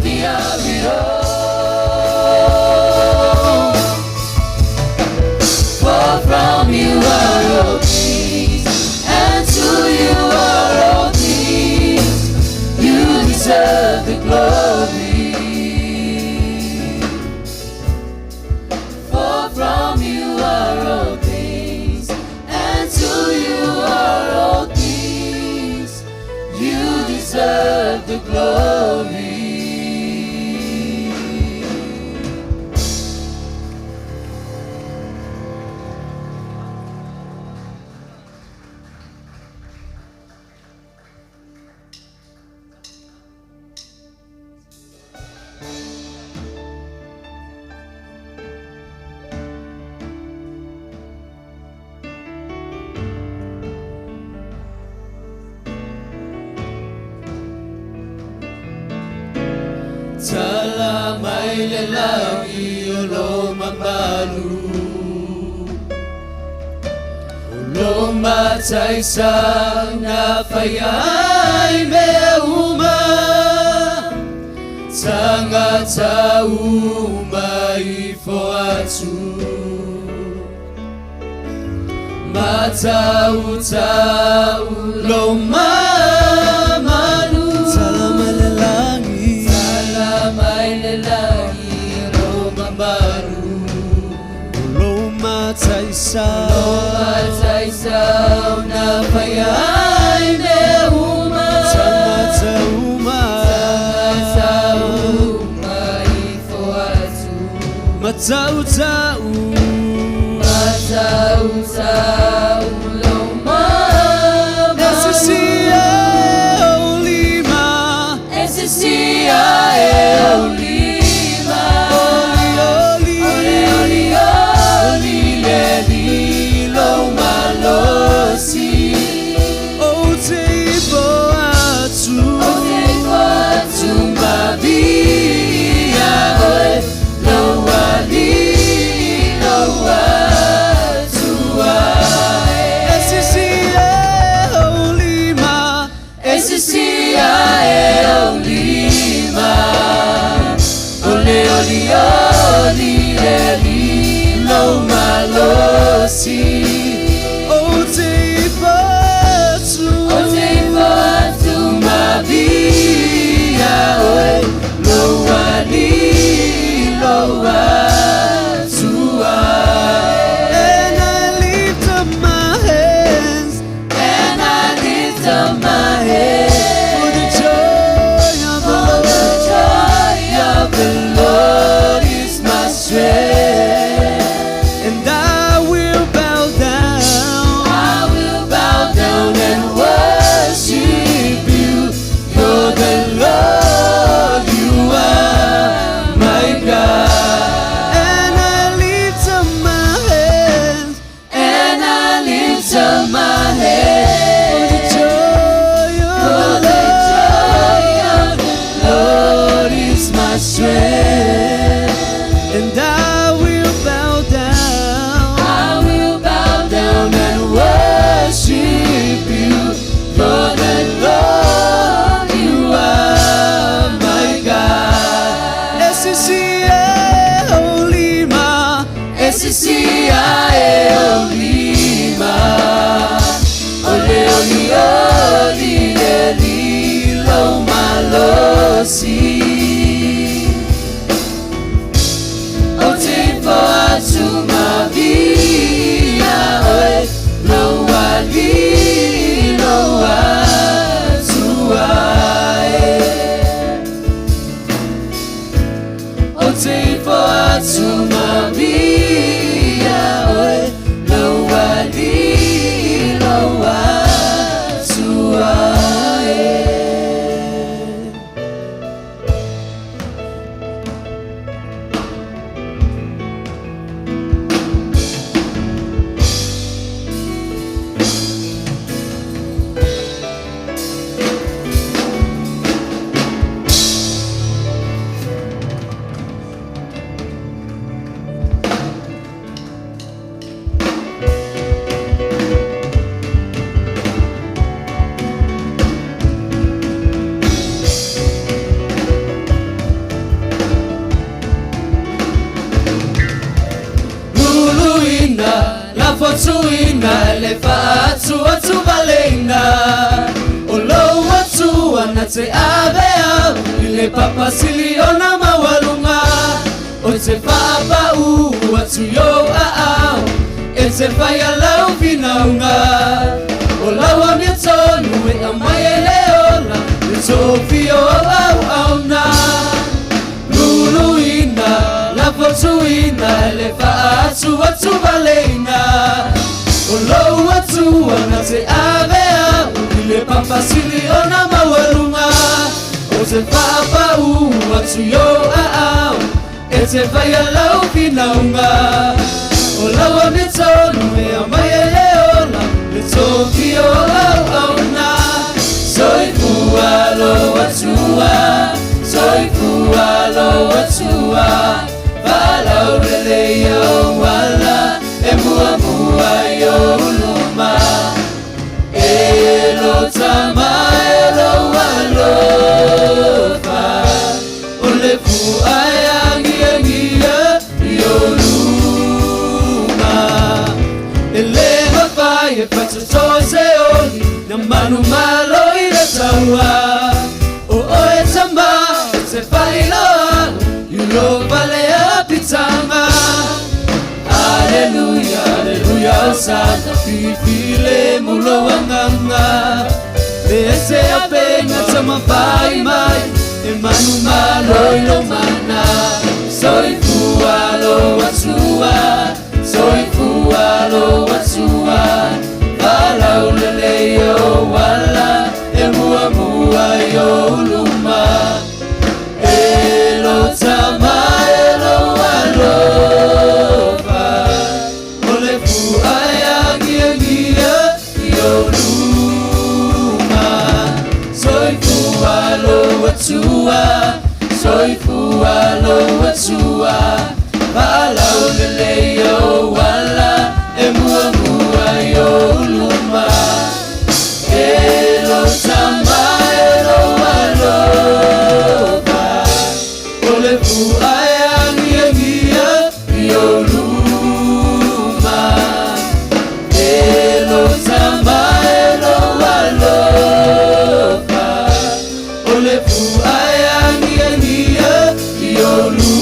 worthy of glory. For from you are all things, and to you are all things. You deserve the glory. Tala may lalaki ulo mabalu, ulo matay sa napayay meuma, tanga tauma ifoatu, matau tau lo mamalu. May lalaki Roma baru, Loma taisaw na payay meuma, Tama ifoatu, Matau loma SCCA Olima SCCA Olima Oli Leli Loma Losi Oteibo atu Mabia Oe Lowali Lowatua SCCA Olima SCCA Olima Ole Leli Loma Losi Oteibo atu Mabia Oe Lowali Lowatua. And I lift up my hands for the joy of The Lord is my strength, and I will bow down. and worship you. You're the Lord, you are my God. And I lift up my hands for the joy of The joy of the Lord is my strength, and I will bow down. and worship you. You're the Lord, you are my God. SCCA Olima, SCCA Olima, Ole Leli Loma Losi, Oteibo atu Mabia Oe Lowali Lowatua. Oteibo atu Mabia Oe Lowali Lowatua. Fotuina lefatu watu balenga Olo watu wanate abea ile papa siliona mawalunga Ote papa watu yo Ete faya lau vinaunga Olawa mietonu we amaye leola Etofio au na Lulu ina Lafotu ina Lefa atu watu baleina Olo watu wanate avea Ile papa siliona mawalunga Ote papa watu yo Ete faya lau vinaunga Olawa mitonu me amaye leola Letofio na Soifua lo watua Soifua lo watua Vala urele yo wala Emua mua yo uluma Elo tama elo walofa Olefu ayangi yangia yolu Eleha faye patatoze oli Namanu malo iletawa O etamba Ete falila Yulo vale apitanga Alleluia, alleluia Osana fifile mulo wanganga Ese apenga tama vai mai Emanu malo ilomana Soifua lo watua Soifua lo watua Vala ulele yo wala Emua mua yo uluma Elo tama elo walofa Olefu ayangi angia yo uluma Soifua lo watua Soifua lo watua Vala ulele yo wala Emua mua yo uluma Elo tama elo walofa Olefu ayangi angia yo uluma Elo tama elo walofa Olefu ayangi angia yo uluma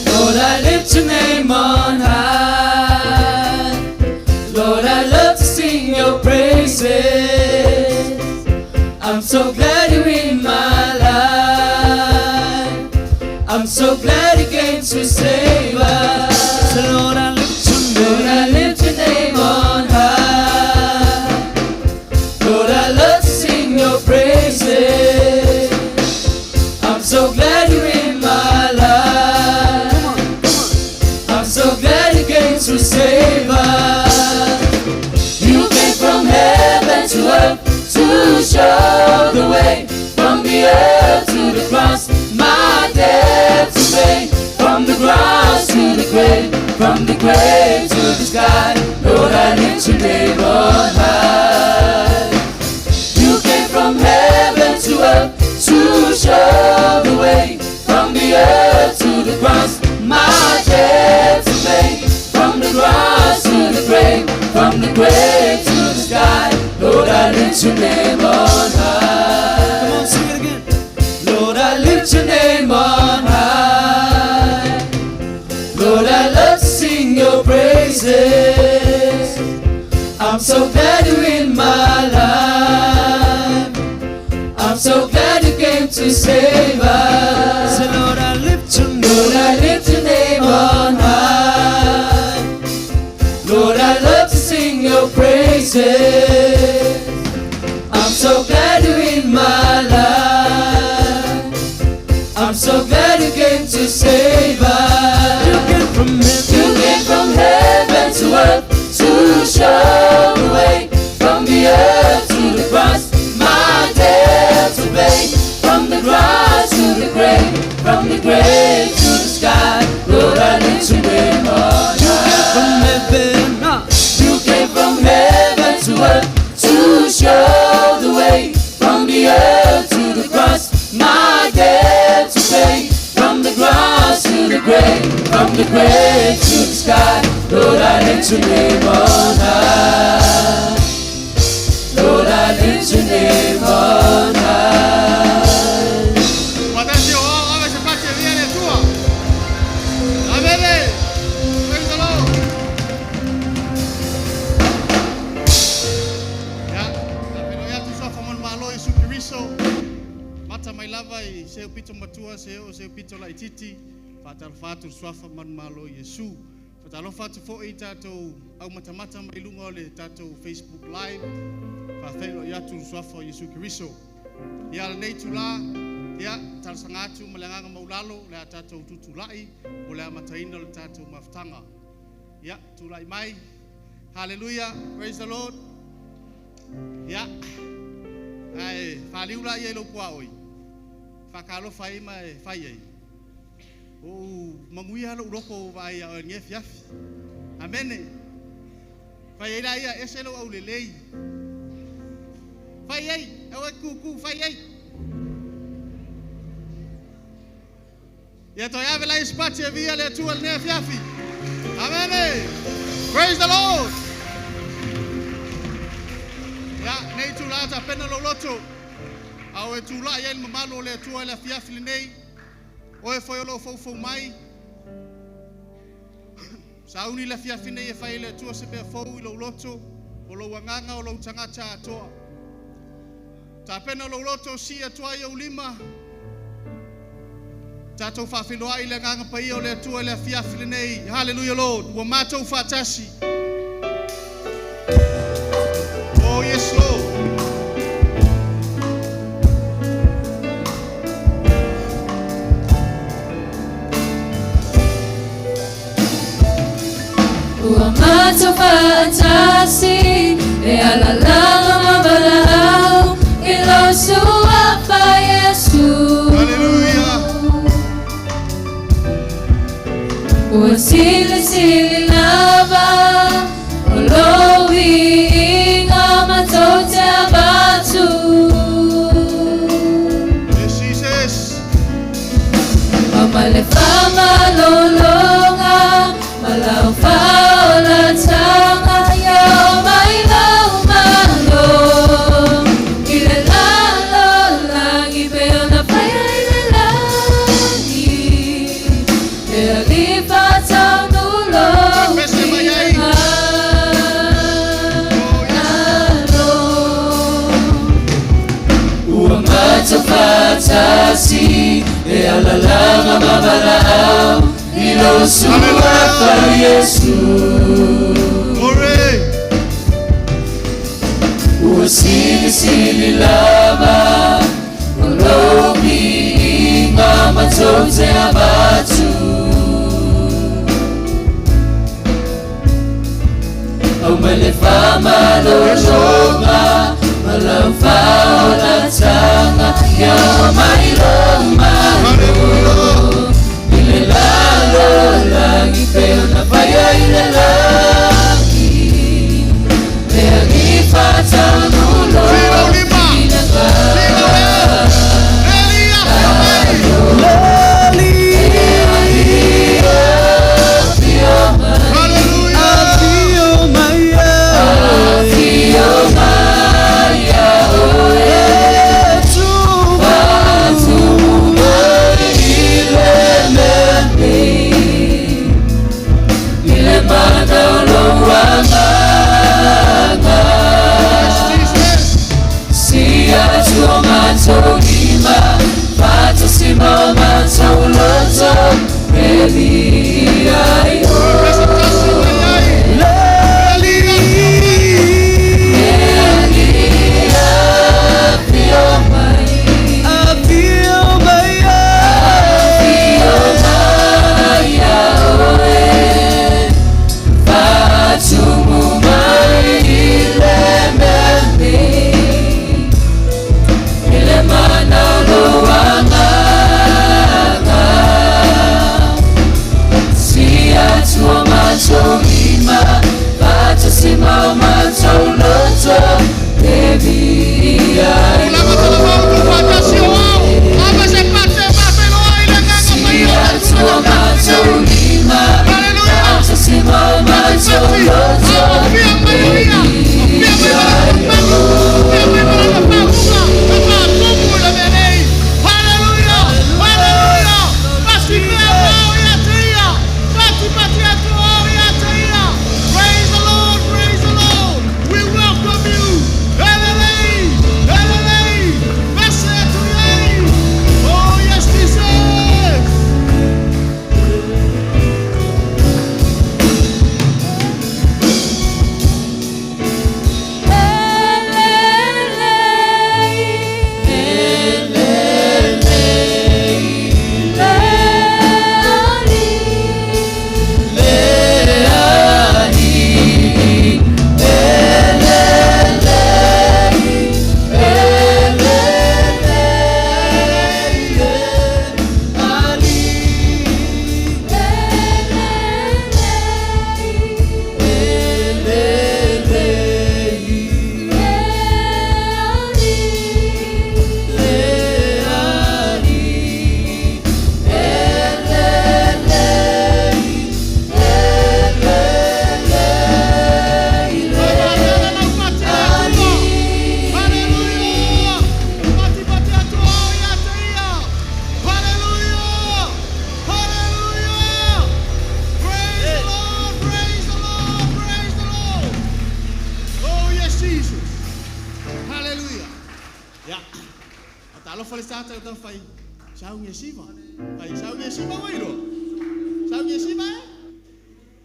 Lord, I lift your name on high. Lord, I love to sing your praises. I'm so glad you're in my life. I'm so glad you came to save us. So Lord, I lift your name. Lord, I lift your name on high. Lord, I love to sing your praises. I'm so glad you're in my life. So glad you came to save us. You came from heaven to earth to show the way. From the earth to the cross, my debt to pay. From the cross to the grave, from the grave to the sky. Lord, I lift your name on high. You came from heaven to earth to show the way. From the earth to the cross, my debt to pay. From the cross to the grave, from the grave to the sky. Lord, I lift your name on high. Come on, sing it again. Lord, I lift your name on high. Lord, I love to sing your praise. praises. I'm so glad you're in my life. I'm so glad you came to save us. So Lord, I lift your name. Lord, I lift your name on high. Lord, I love to sing your praises. I'm so glad you're in my life. I'm so glad you came to save us. You came from heaven. You came from heaven to earth to show the way. From the earth to the cross, my debt to pay. From the cross to the grave, from the grave to the sky. Lord, I lift your name on high. You came from heaven to earth to show the way. From the earth to the cross, my debt to pay. From the cross to the grave, from the grave to the sky. Lord, I lift your name on high. Lord, I lift your name on high. Patensio, ove se pace viene tua. Amene. Praise the Lord. Ya, pero ya tu sofa mon malo Yesu Kristo. Mata mai lava I seu pito matua seu pito la ititi. Fatal fatu sofa mon malo Yesu. Fatal fatu fo itato au mata mai lungo le tato Facebook live. Fa felo ya tu sofa Yesu Kristo. Ya nei tu la ya tal sangatu malanga maulalo le tato tutulai o le mataino le tato maftanga. Ya tulai mai. Hallelujah. Praise the Lord. Ya. Ai, faliula ye lo kwaoi. Fakalo fai mai fai ai. O manguia lo roko vai a nge fiafi. Amen. Fai ai ia eselo au lelei. Fai ai, au kuku fai ai. Ya to ya vela espace via le tu al ne fiafi. Amen. Praise the Lord. Ya nei tu la ta pena lo loto. Au e tu la ia il mamalo le tu ala fiafi nei. O e foi lo fo mai. Sauni la fiafi nei e fai le tu se be fo lo loto. O lo wanganga o lo tangata atoa. Ta pena lo loto si atoa ia ulima. Tato fa filoa ile nganga pa ia o le tua le fiafi nei. Hallelujah Lord. Wa mato fatasi. Oh yes Lord. Wa mato fatasi e ala langa mabalao ilo sua pa Yesu. Hallelujah. O sili lava Olowi inga matote abatu. Yes Jesus. Amale fama lolonga malau faola tanga ya maila umalo ile lalo langi peona paya ile langi e alipata nulo uamato fatasi e alalanga mabalao ilo sua pa Yesu. Glory. Sili lava Olomi inga matote abatu. Omele fama lolonga malau faola tanga ya mailoma. Ile lalo langi peona paya ile langi Leagi fata nulo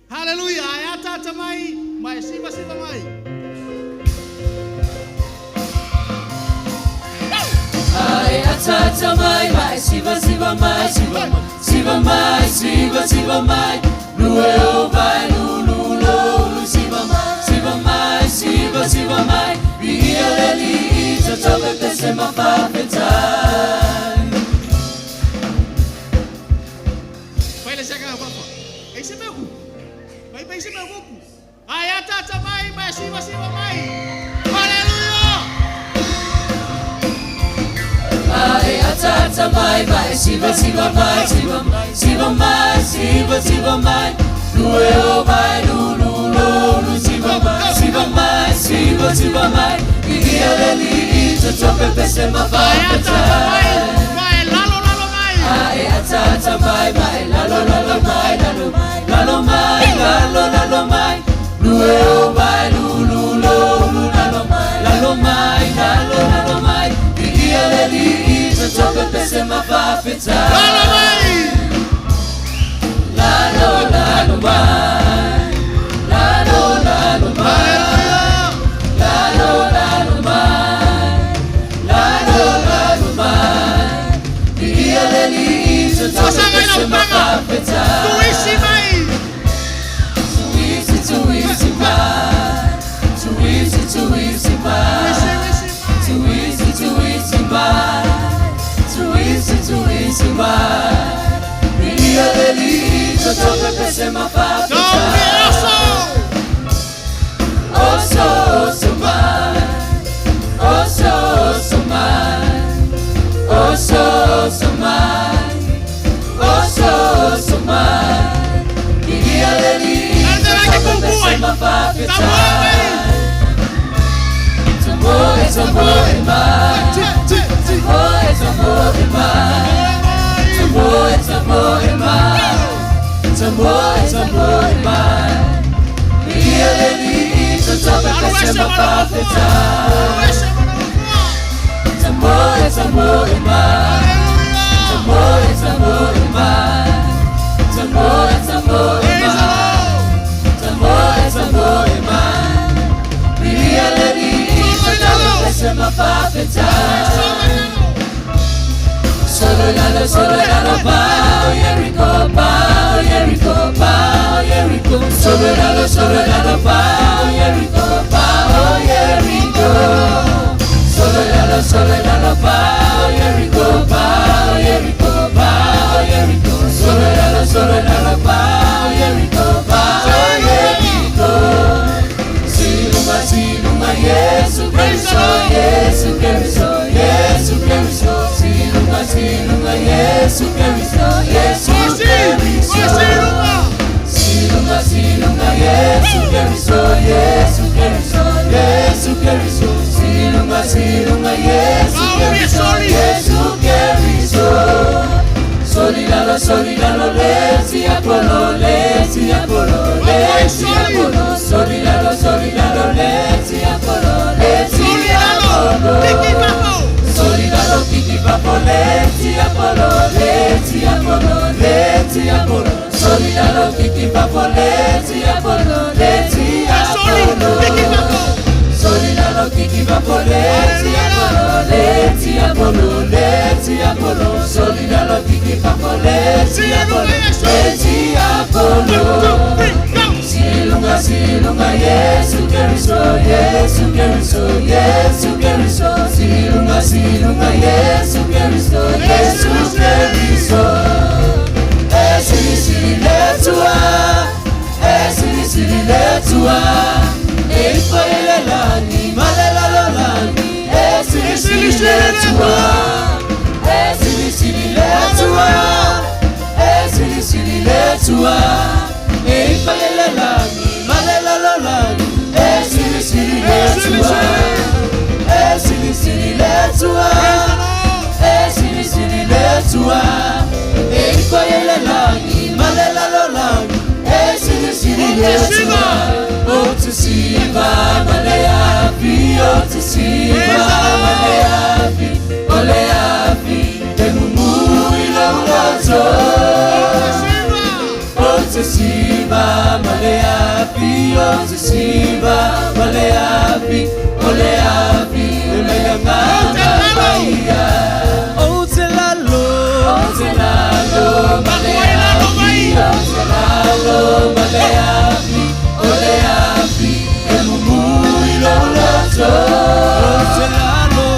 Hallelujah. Ayata tamai, mai siva siva mai. Ayata tamai, mai siva siva mai, siva mai, siva mai. Lueo vai, lu siva mai, siva mai. Via leli, tobe pese ma fapetai. Vai le chega papa. Esse meu. Vai esse meu grupo. Ayata tamai, mai siva siva mai. Hallelujah. Ayata tamai, mai siva mai, siva mai. Lueo vai, lu siva mai, siva mai. Via leli, tobe pese ma fapetai. Ayata tamai, mai lalo mai, lalo mai. Lueo vai, lu lalo mai, lalo mai. Via leli, tobe pese ma fapetai. Lalo mai. Lalo mai. Lalo mai. It's a leti Apollo, solidalo kiki papo leti Apollo, leti Apollo, solidalo kiki papo leti Apollo, leti Apollo, leti Apollo, solidalo kiki papo leti Apollo, leti Apollo. Silunga silunga Yesu Keriso, Yesu Keriso, Yesu Keriso, silunga silunga Yesu Keriso, Yesu Keriso. Esili sili letua, esili sili letua, eifoile lani, malela lolani, esili sili letua, esili sili letua, esili sili letua, eifoile lani, malela lolani, esili sili letua, esili sili letua, esili sili letua. Eifoile lani, malela lolani, esili sili letua. Otisiva maleafi, otisiva maleafi, oleafi, emumu ilo uloto. Otisiva maleafi, otisiva maleafi, oleafi, emayanganga baiya. Otelalo, maleafi, otelalo, maleafi, oleafi, emumu ilo uloto. Otelalo,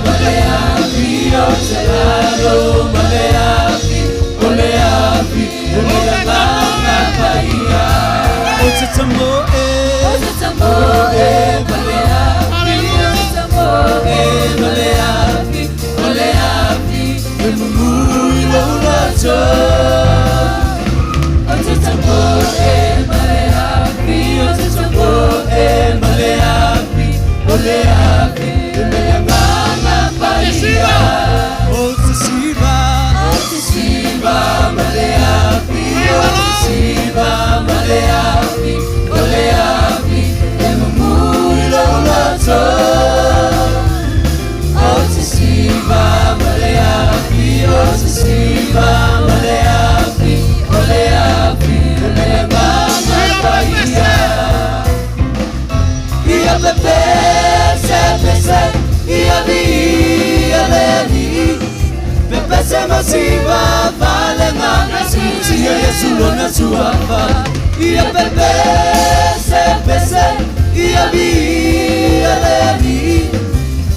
maleafi, otelalo, maleafi, oleafi, emayanganga baiya. Otetamoe, maleafi, otetamoe, maleafi, oleafi, emumu ilo uloto. Otetamoe, maleafi, otetamoe, maleafi, oleafi, emayanganga baiya. Otisiva maleafi, otisiva maleafi, oleafi, emumu ilo uloto. Otisiva maleafi, otisiva maleafi, oleafi, emayanganga baiya. Ia pepe, se, ia vi, aleni, pepe se masiva, vale ngana si, Yesu lona suava. Ia pepe, se, ia vi, aleni,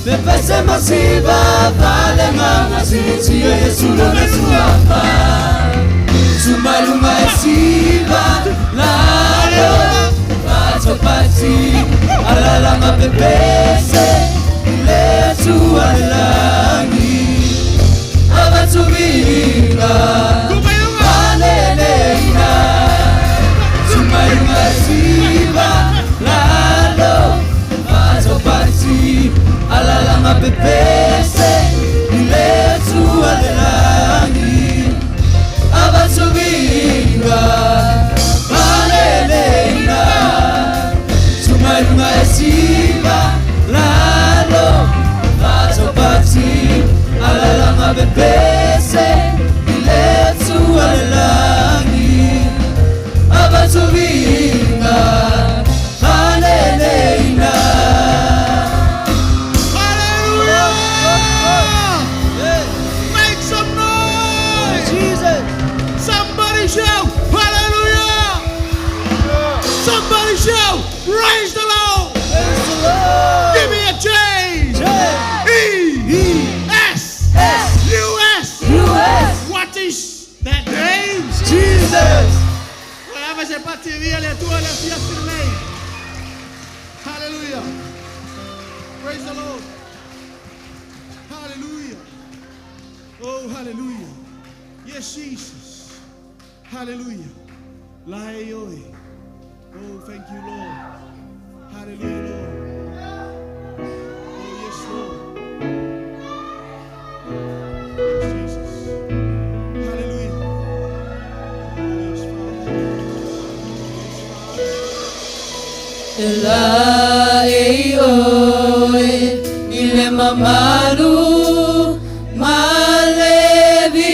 pepe se masiva, vale ngana si, Yesu lona suava. Sumalunga esiva, lalo, Patopati, alalanga pepese, letu alelani, abatuminga, aleleina, sumayunga siva, lalo, Patopati, alalanga pepese, letu alelani, abatuminga, aleleina, sumayunga esiva, lalo, Patopati, alalanga pepese, letu alelani, abatuminga, aleleina. Hallelujah! Make some noise! Jesus. Somebody shout, hallelujah! Somebody shout, praise the Lord! Praise the Lord. Give me a J! U.S. What is that name? Jesus. Whatever se pati via le tua le fiesta name. Hallelujah. Praise the Lord. Hallelujah. Oh, hallelujah. Yes, Jesus. Hallelujah. Laioi. Oh, thank you, Lord. Hallelujah, Lord. Oh, yes, Lord. Yes, Jesus. Hallelujah. Oh, yes, Father. Yes, Father. Ile mamalu malevi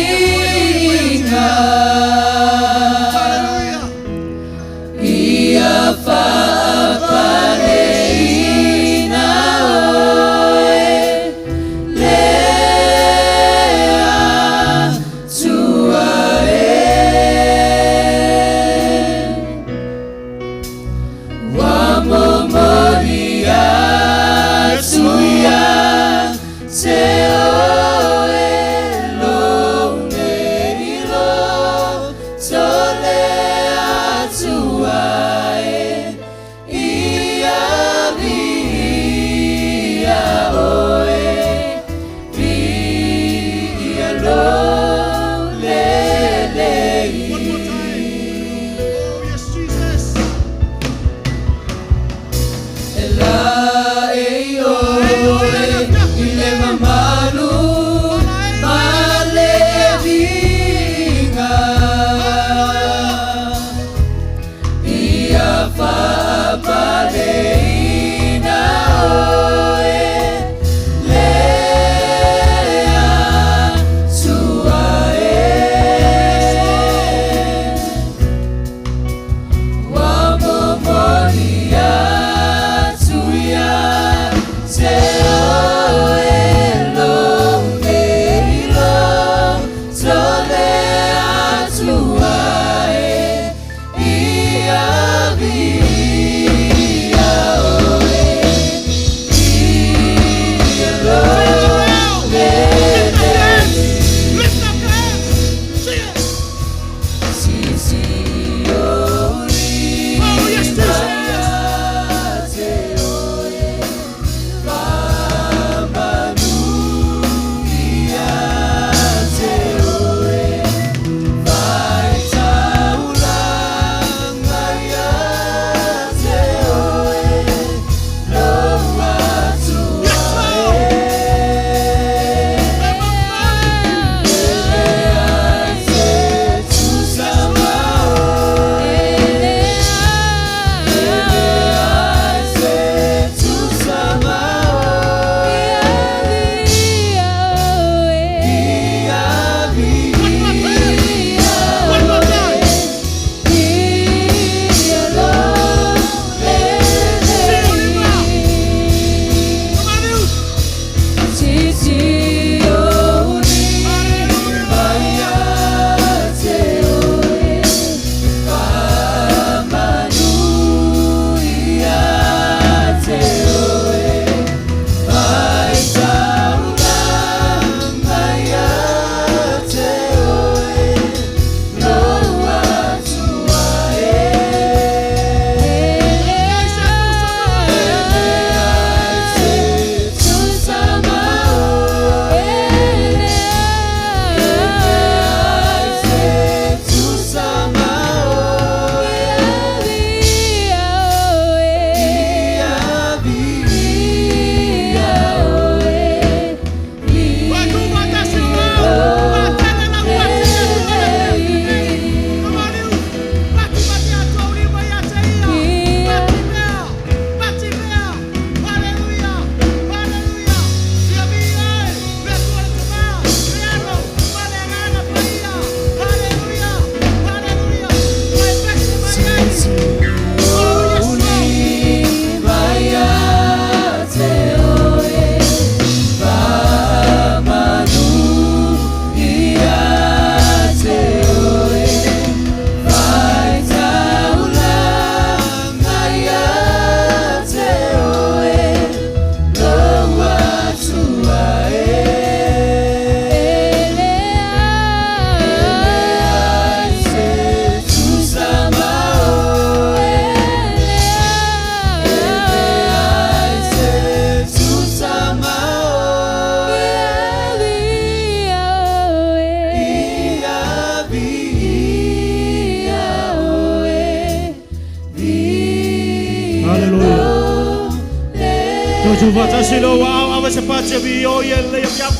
tu vata silo wow awa sepace bio yelle yap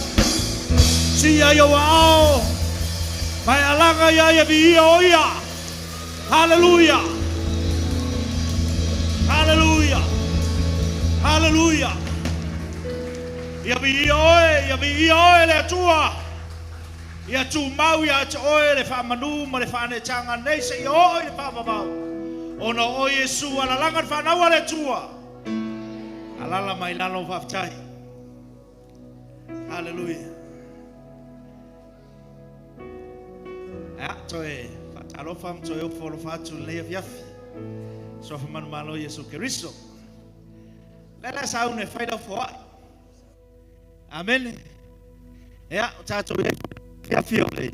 si ya yo wow mai alanga ya bio ya hallelujah hallelujah hallelujah ya bio le tua ya tu mau ya oe le fa manu ma le fa ne changa nei se yo le fa babau Ona o Yesu ala langan whanau ale tua. Alala mai lalo whaftai. Hallelujah. Toe whatalofam toe o wholofatu lea fiafi. Sofa manu malo Yesu Keriso. Lela saune whaida whoai. Amen. Ea, tātou e fiafi o lei.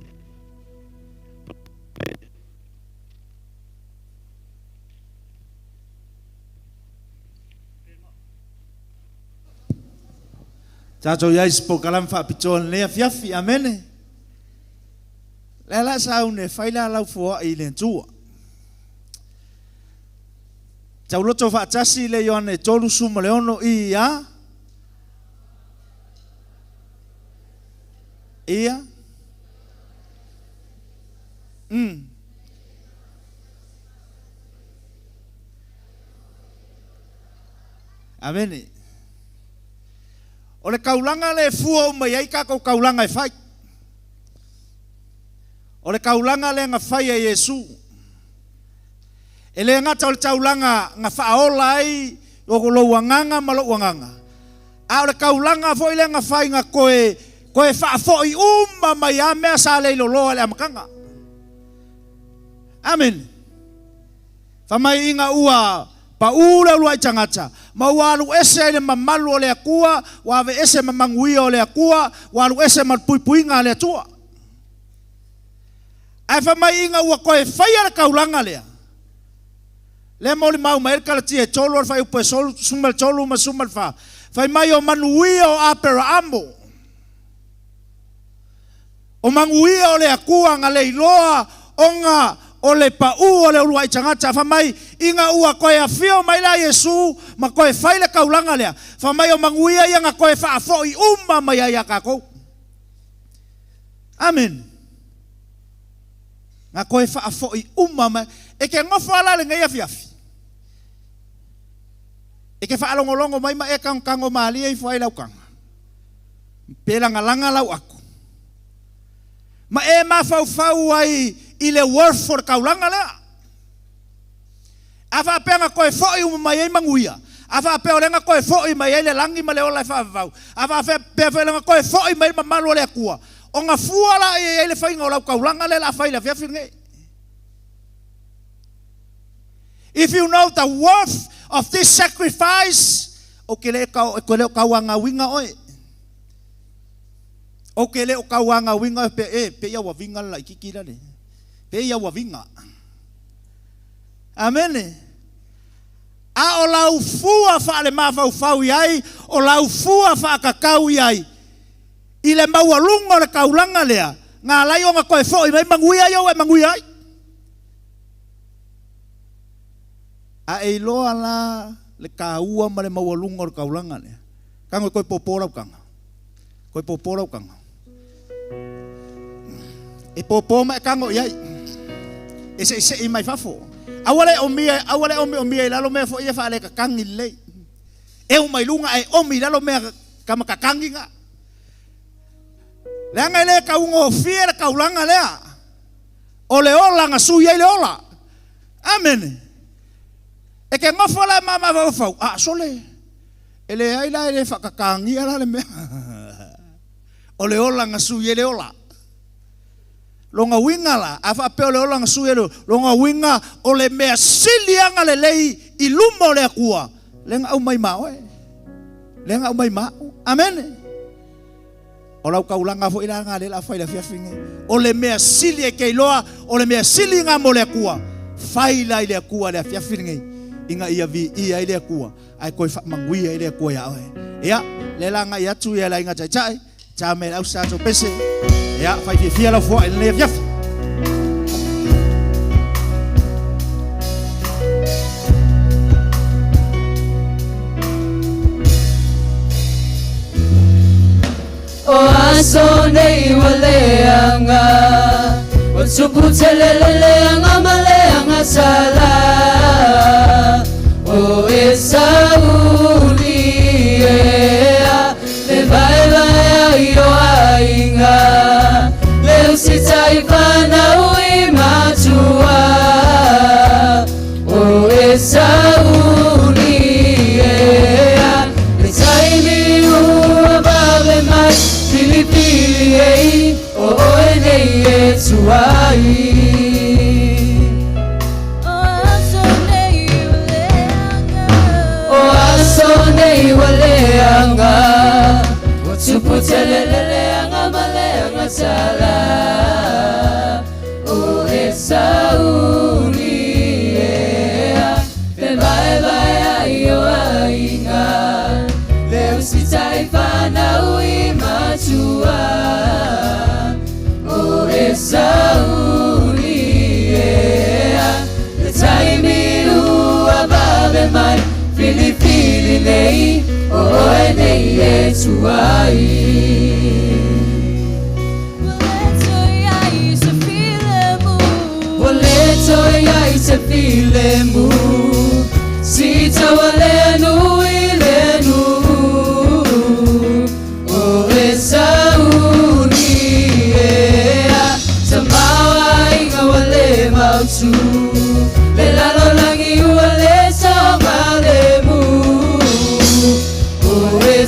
Tātou iai sipo kalam whaapitoan lea fiafi. Amen. Lela saune whaila lau whoai le tua. Tau loto whaatasi le yoane tolu suma leono ia. Ia. Amene. O le kaulanga le fua o mai ai kako kaulanga e whai. O le kaulanga le nga whai e Yesu. E le ngata o le taulanga nga whaola ai o lo wanganga malo wanganga. A o le kaulanga foi le nga whai nga koe whaafoi mai a mea sa le loloa le amakanga. Amen. Whamai inga ua pa ula ua i tangata. Ma walu ese le mamalu o le akua, wave ese mamanguia o le akua, walu ese mapuipuinga o le atua. Ai whamai inga ua koe whaia le kaulanga lea. Le moli mau mai kala tie tolu al fai upe sol sumal tolu ma sumal fa. Fai mai o manuia o apera amo. O manguia o le akua nga le iloa onga o le pau o le uluai tangata. Fa mai inga ua koe a fio mai la Yesu ma koe fai le kaulanga lea. Fa mai o manguia ia nga koe fa afoi mai a kako. Amen. Nga koe fa afoi mai. E ke ngofo ala le ngai afiafi. E ke wha alongolongo mai ma e kango maali e whai lau kanga. Pela ngalanga lau aku. Ma e ma fau ai i le worth for kaulanga lea. A wha apea nga koe fhoi mai e manguia. A wha apea o lenga koe fhoi mai e le langi ma le ola e wha. A wha apea lenga koe fhoi mai ma malu le akua. O nga fuala e le whai ngau lau kaulanga le la whai la fiafi nge. If you know the worth of this sacrifice, o ke le kauanga winga oe. O ke le kauanga winga pe ia wa winga la ikikira ne. Pe ia wa winga. Amen. A o lau fua fa le mafau fau iai, o lau fua fa kakau iai. I le maua lunga le kaulanga lea. Ngā lai o nga koe fo i mai manguia iau e manguia ai. A e loa la le kaua ma le maualunga o le kaulanga lea. Kango koe popora ukanga. Koe popora ukanga. E popoma e kango iai. E se i mai fafo. Awale o mia i lalo mea fo ia whaale kakangi lei. E o mai lunga e o mi lalo mea kama kakangi nga. Lea ngai lea kaunga o fia le kaulanga lea. O le ola nga sui ai le ola. Amen. E ke ngofo la mama wafau. Ah, sole. E le aila e le whakakangi ala le mea. O le ola nga sui e le ola. Longa winga la. A whapeo le ola nga sui e le longa winga o le mea silianga le lei i luma o le akua. Lenga au mai mao e. Lenga au mai mao. Amen. O lau kaulanga fo ila nga le la whaila fiafinge. O le mea sili e keiloa. O le mea sili nga mo le akua. Whaila i le akua le fiafinge. Inga ia vi ia ile akua ai koe manguia ile akua ya oe ia le langa ia tu ia la inga chai cha me au sa to pese ia fai fia la fo ile fiaf o aso nei wale anga o suku telele anga male anga sala o esauli ea le vai vai yo ainga le usita ivana ui matua o Sauli le taimi ua babe mai pilipili ei o ene Yesu ai o asone waleanga tuputeleanga maleanga sala o Sauli Sauli le taimi ua babe mai filifili nei o ene Yesu ai Boleto ia se filemu sita walenu ilenu o Sauli Mausu le lalo langi wale sa malemu o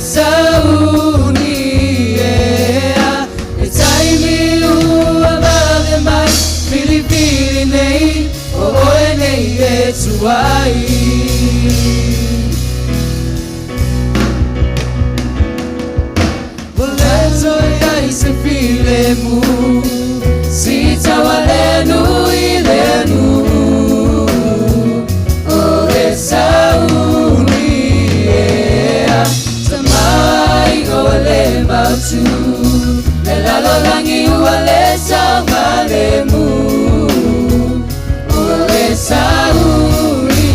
Sauli le taimi ua babe mai filifili nei o ene Yesu ai Boleto ia se filemu sita walenu ilenu o Sauli samai wale mausu le lalo langi wale sa malemu o Sauli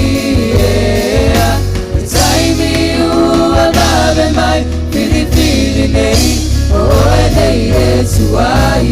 taimi ua babe mai filifili nei o ene Yesu ai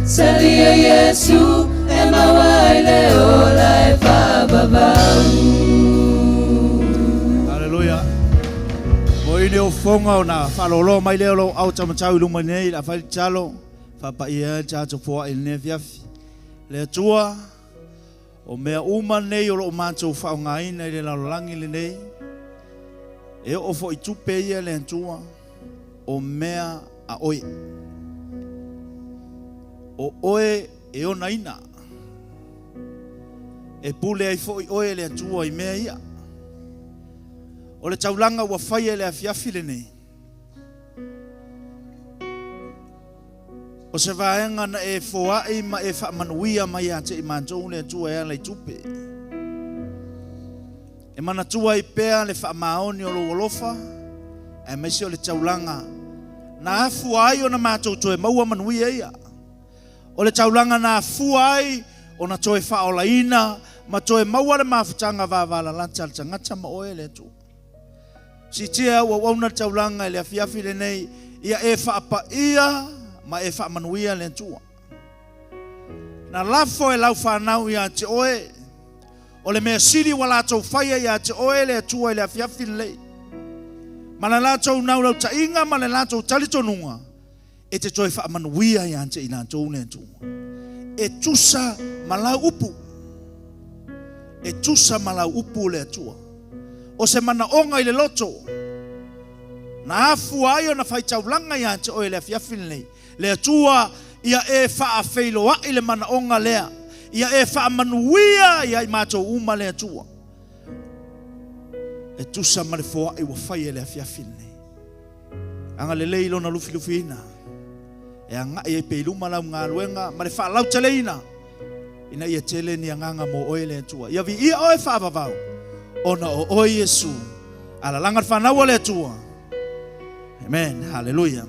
Salia Yesu e mawaile ola e babau Haleluya. Moine o fonga ona falolo mai le lo au tamatau lu mai la fal chalo fa pa ia cha cho po il ne fiafi le tua o mea uma nei o lo mancho fa ngai nei le la langi le nei e o fo i tupe ia le tua o mea a oi o oe e ona ina e pule ai foi oe le atua i mea ia o le taulanga ua fai e le afiafi le nei o se vaenga na e foai ma e whaamanuia mai a te i mantou le atua e ala i tupe e manatua i pea le whaamaoni o lo wolofa e maisi o le taulanga na afu ai o na mātou toe maua manuia ia o le taulanga na fuai o na toe whaolaina ma toe maua le mafutanga vāvala lancha le tangata ma oe le tu. Si tia ua wauna taulanga le afiafi le nei ia e whaapa ia ma e whaamanuia le tua. Na lafo e lau whanau ia te oe o le mea siri wala tau whaia ia te oe le tua le afiafi le lei. Ma le lātou nau lau tainga ma le lātou talitonunga e te toi whaamanuia ia te ina tau le tua. E tusa malau upu. E tusa malau upu le tua. O se mana onga i le loto. Na afu ai o na whai taulanga ia te oe le afiafi le lei. Le tua ia e whaafeiloa i le mana onga lea. Ia e whaamanuia ia i mātou uma le tua. e tusa ma le foa e wa fai ele afia fine anga le leilo na lufi lufina e anga e pe luma la nga luenga ma le fa lau teleina ina ia tele ni anga mo oile tua ia vi ia o e fa va ona o Yesu ala langa fa na wole tua amen hallelujah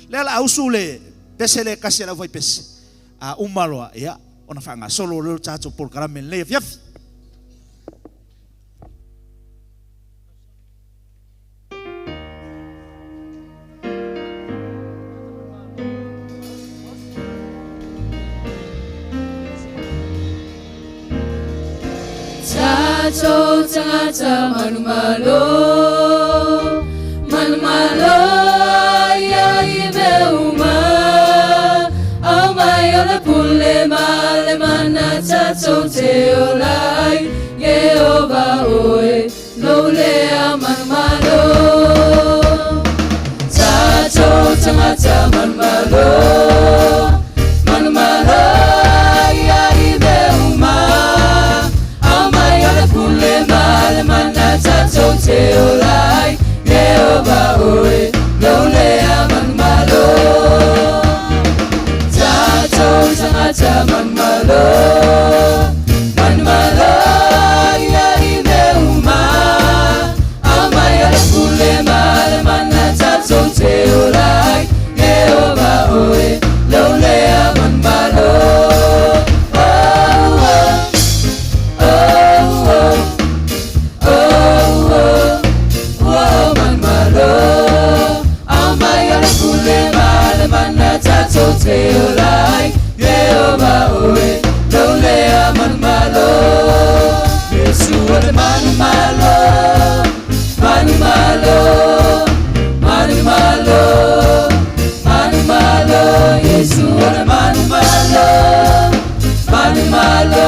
le la usule pesele kasela vai pes a umaloa ia ona fa nga solo le tato por karamel le fiaf Tato tangata manumalo manumalo ya ibeuma amayala pule male mana tato teolai Yehova oe lole manumalo tato tangata manumalo manumalo ya ibeuma Pule male mana tato teolai Yehova oe lole manumalo tato tangata manumalo manumalo ya ibeuma amaya pule male mana tato teolai Yehova oe lole manumalo Teolai Yehova oe lole manumalo Yesu ole manumalo manumalo manumalo manumalo Yesu ole manumalo manumalo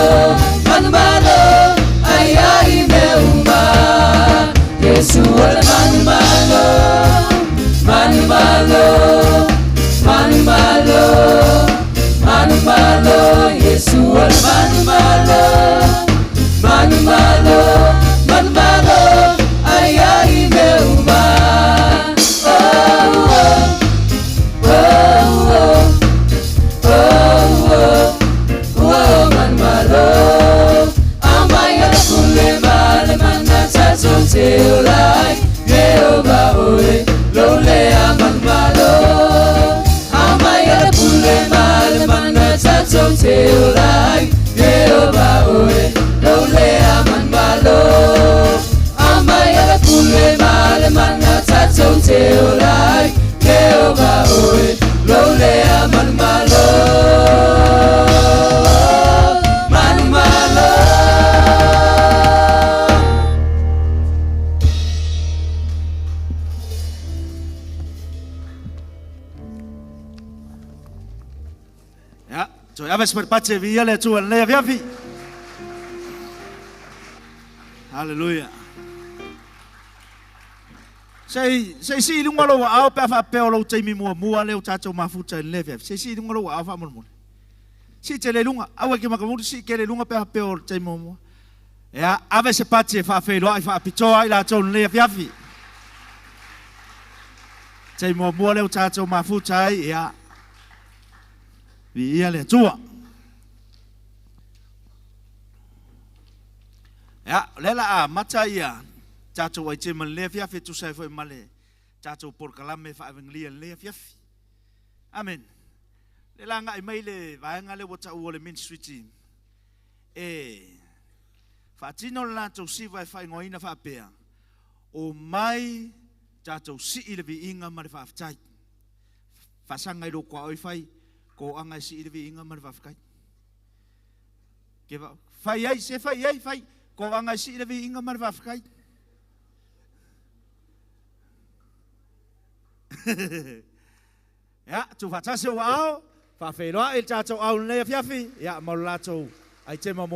manumalo ayai meuma Yesu ole manumalo manumalo manumalo manumalo Yesu ole manumalo manumalo manumalo ayai meuma oh oh oh oh oh oh manumalo amaya kule male manatato teolai Yehova oe lole manumalo Tato teolai Yehova oe lole manumalo amaya pule male mana tato teolai Yehova oe lole manumalo manumalo So aves per pace via le tua le aviavi. Hallelujah. Sei si lunga lo au pe fa pe lo te mi mo le o tato mafuta le aviavi. Sei si lunga lo au fa mo. Si te le lunga au ke makamu si ke le lunga pe pe o te mo. Ya aves pace fa fe lo ai fa pitoa ila to le aviavi. Te mo le o tato mafuta ya via le tua. Ya, lela a mataia. Tato wai te man le fiafi tu sai foi male. Tato por kalame fa avenglia le fiafi. Amen. Lela nga mai le vaenga le wata u le ministry team. Fa tino la to si vai fa ngoina fa pea. O mai tato si ile vi inga mare fa aftai. Fa sanga ro kwa oi fai ko anga si irvi inga mar vafkai ke va fai ai se fai ai fai ko anga si irvi inga mar vafkai ya tu fa tase wa fa fe lo el chacho au le fiafi ya molato ai te mo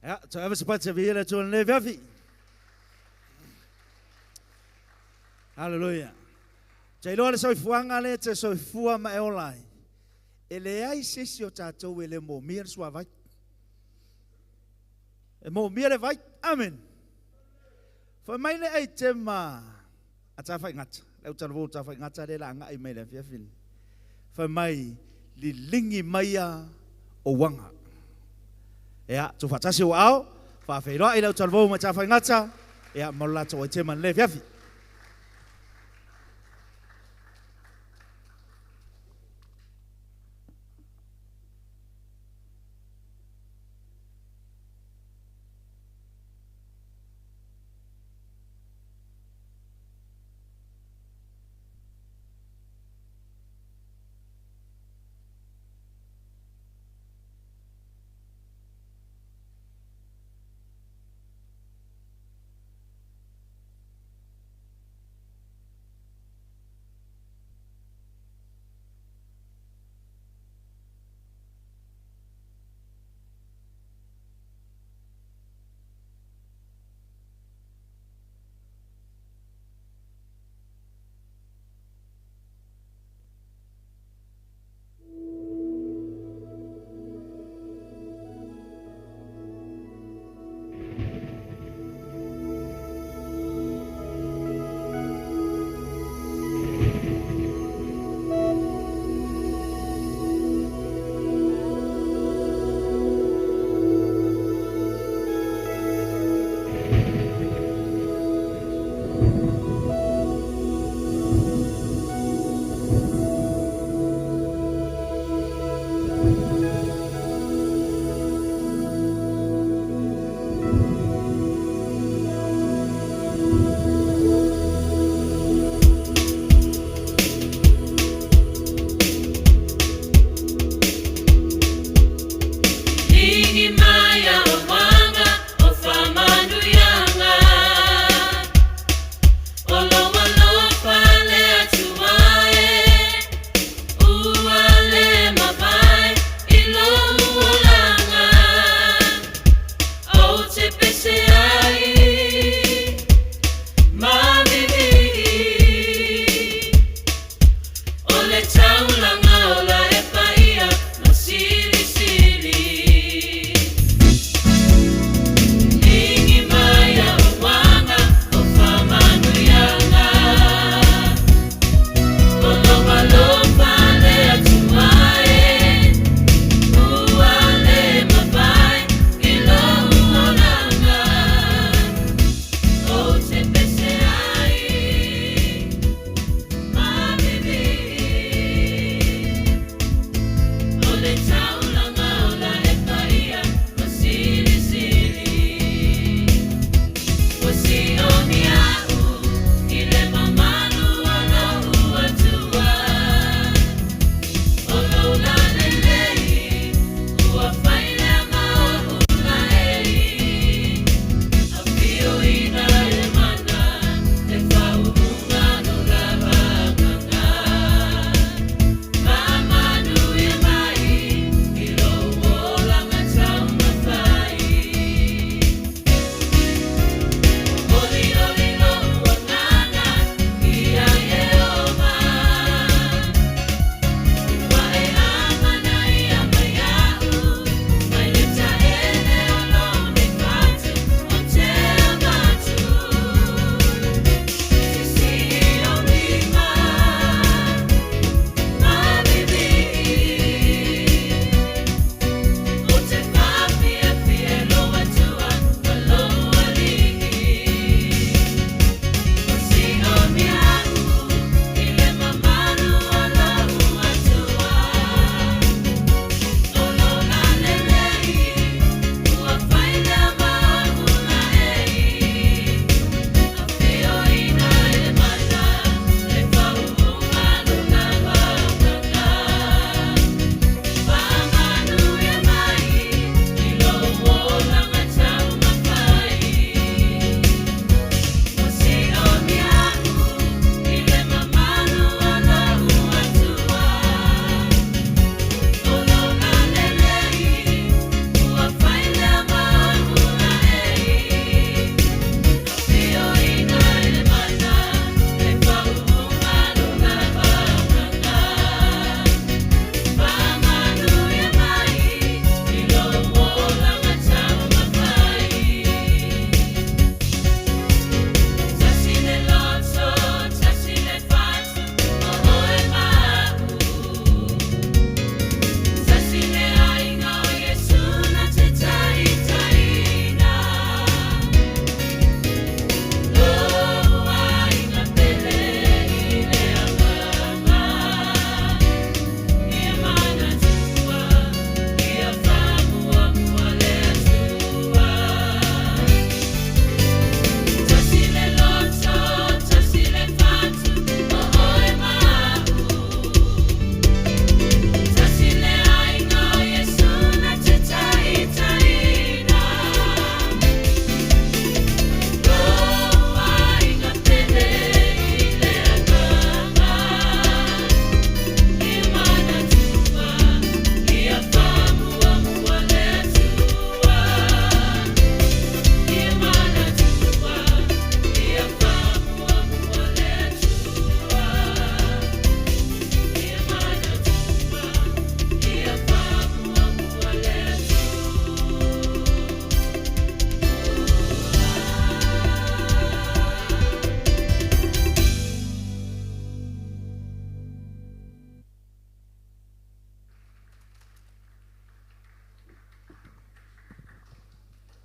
Ja, så er vi så bare til at vide, til en levefi. Halleluja. Jai loa le soi fuanga le te soi fua ma e olai. E le ai sesi o tātou e le mō mia sua vai. E mō mia le vai. Amen. Fa mai le ai te ma. A tā whai ngata. Leu tana vō tā whai ngata le la ngai mai le whiawhini. Fa mai li lingi maia o wanga. Ea, tu whatasi o ao. Fa whairoa i leu tana vō ma tā whai ngata. Ea, maula tō i te man le whiawhini.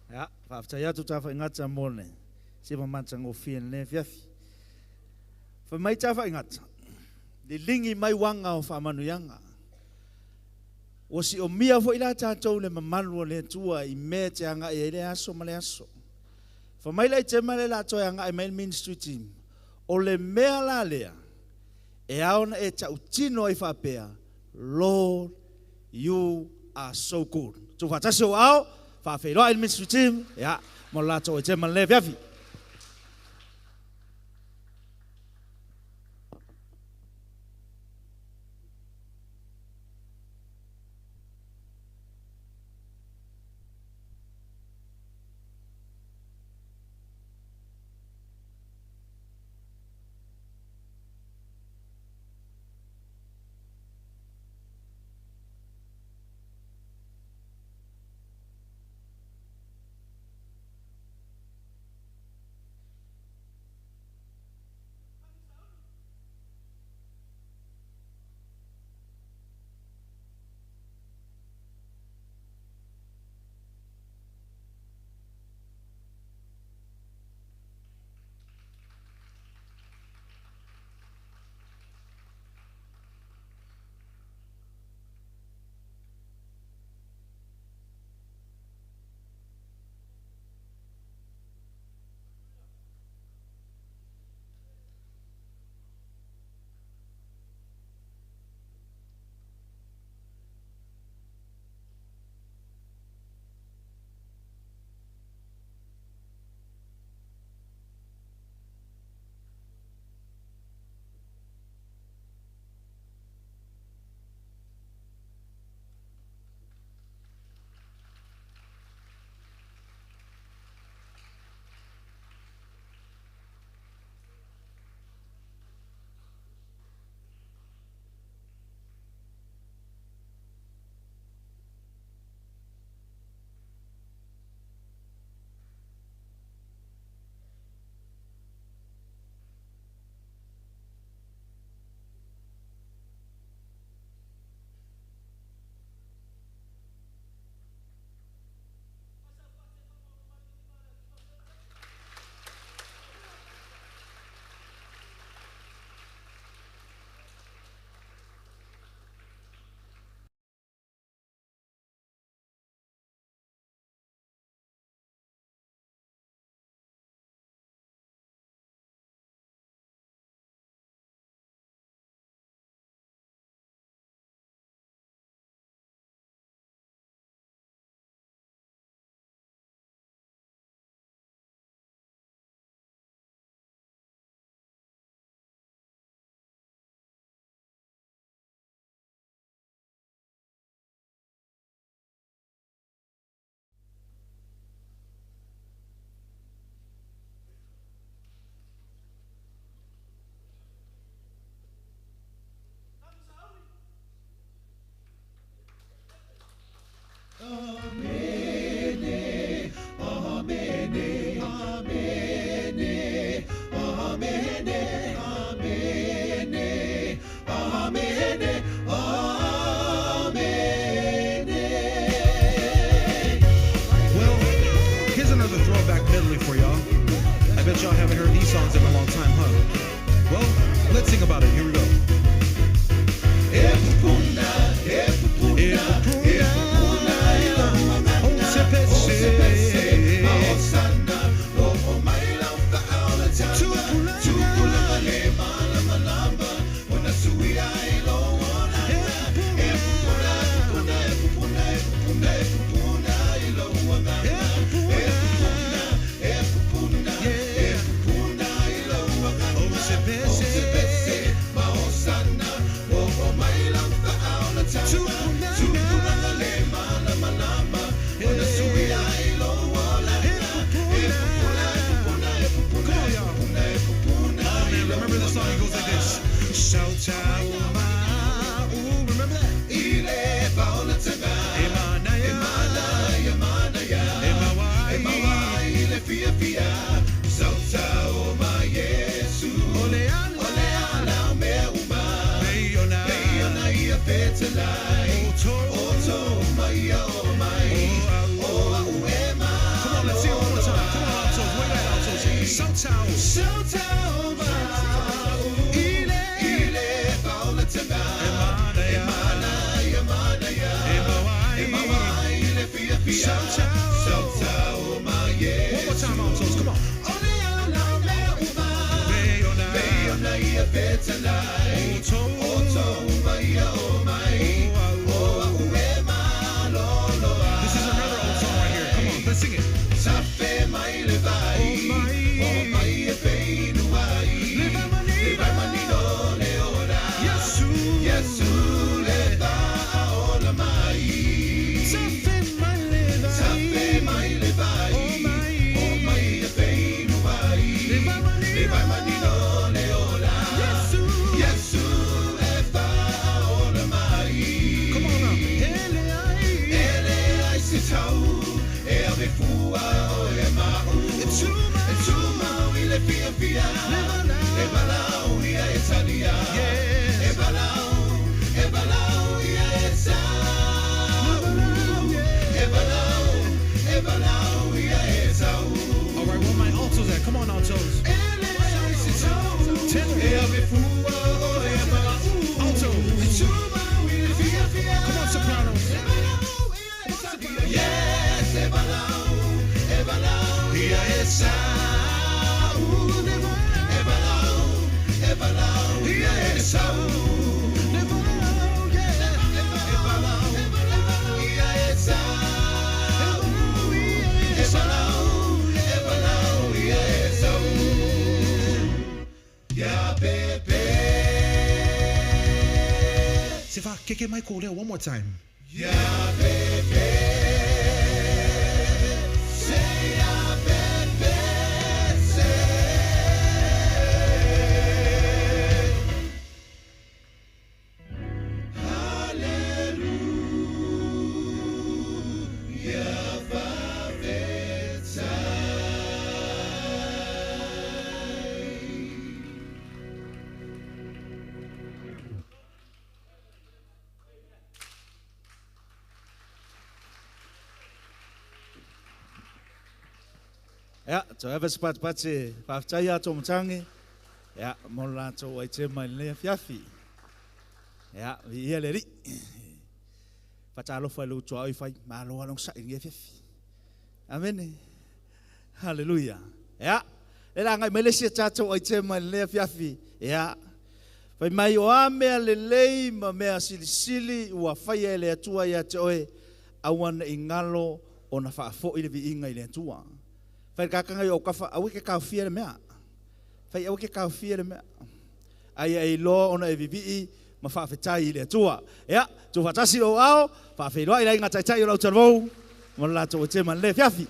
Ya, whaftai atu tafa ingata mone. Se mamata ngofia ne fiafi. Whamai tafa ingata. Di lingi mai wanga o whamanuyanga. O si o mia fo ila tātou le mamanu o le tua I me te anga e le aso ma le aso. Whamai lai te male la toi anga I mail ministry team. O le mea la lea. E aona e ta utino I whapea. Lord, you are so good. Tu whatasi o ao, whawheroa I ministry team. Ya, mo la toi te male fiafi. bet y'all haven't heard these songs in a long time, huh? Well, let's sing about it. Here we go. All right, where my altos at? Come on, altos. Tenor. Alto. Come on, sopranos. See if I kick it, Michael, there one more time. Ja, so ewe spat patse whaftai ato mtangi. Ja, mola to waite mai le fiafi. Ja, vi ia le ri. Fatalo fa lu to ai fai malo along sa nge fiafi. Amen. Hallelujah. Ja. Era ngai mele sia tato waite mai le fiafi. Ja. Fai mai o ame le lei ma mea silisili ua fai ele atua ia te oe awana ingalo ona fa fo ile vi inga ile atua. Fai kakanga yo kafa awi ke ka fia le mea. Fai awi ke ka fia le mea. Ai lo ona e vivi ma fa fetai le tua. Ya, tu fatasi o ao, fa fe lo ai nga tai tai lo tervo. Mo la to te man le fiafi.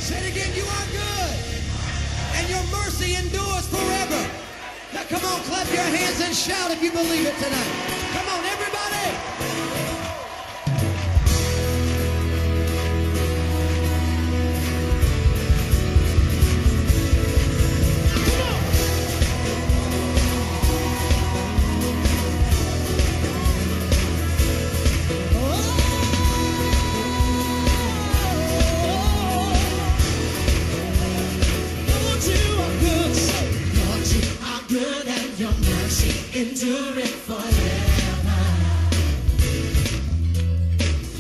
Say it again, you are good, and your mercy endures forever. Now come on, clap your hands and shout if you believe it tonight. Come on, everybody. Endure it forever.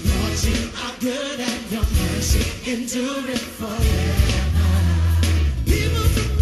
Lord, you are good and your mercy endure it forever. People from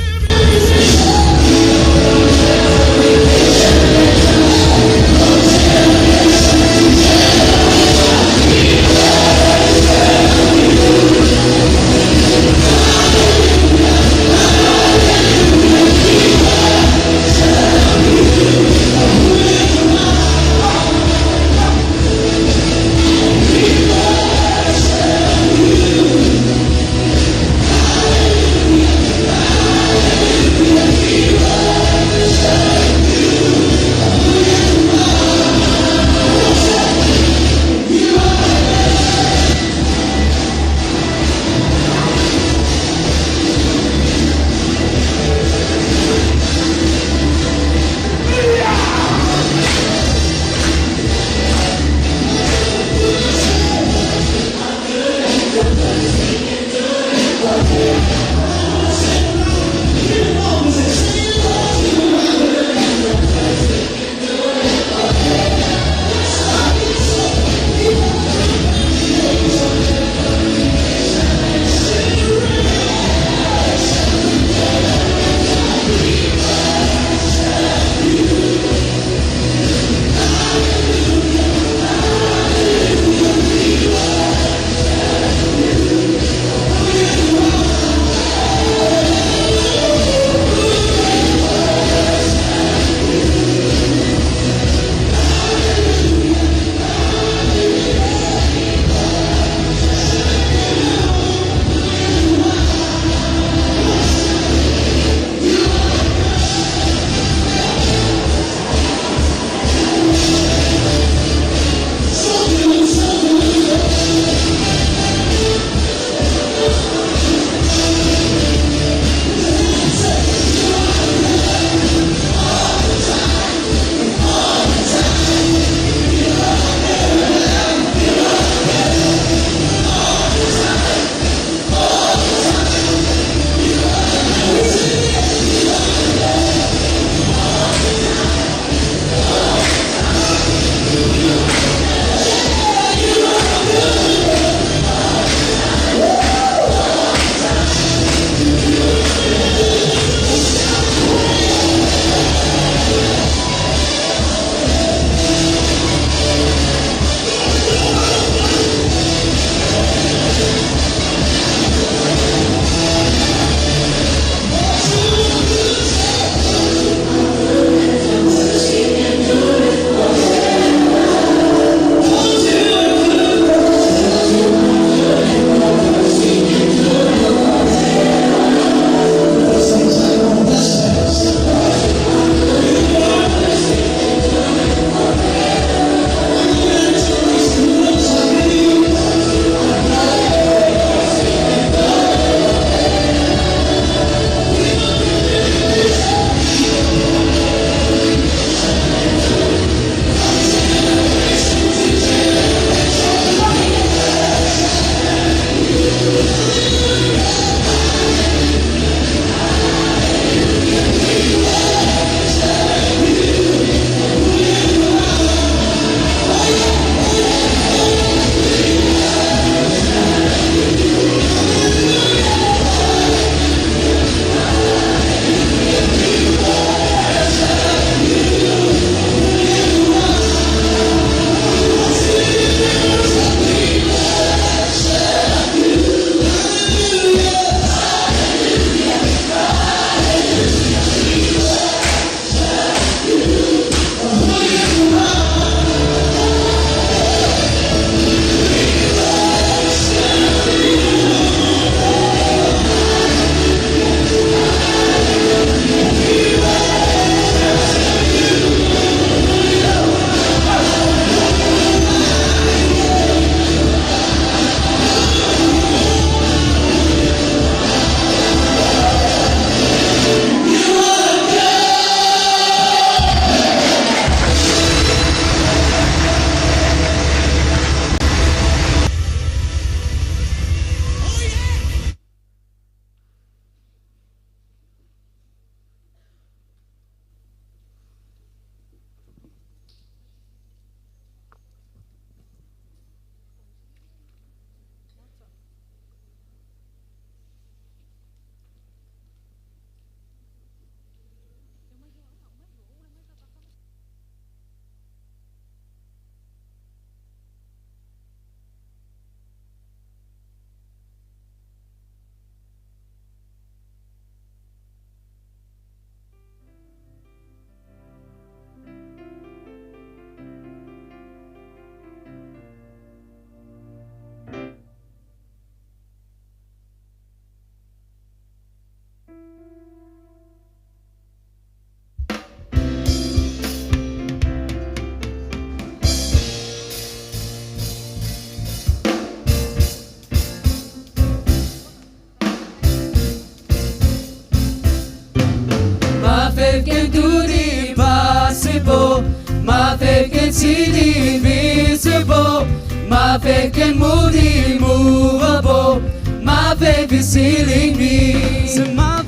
faith can do the impossible. My faith can see the invisible. My faith can move the immovable. My faith is healing me. Say my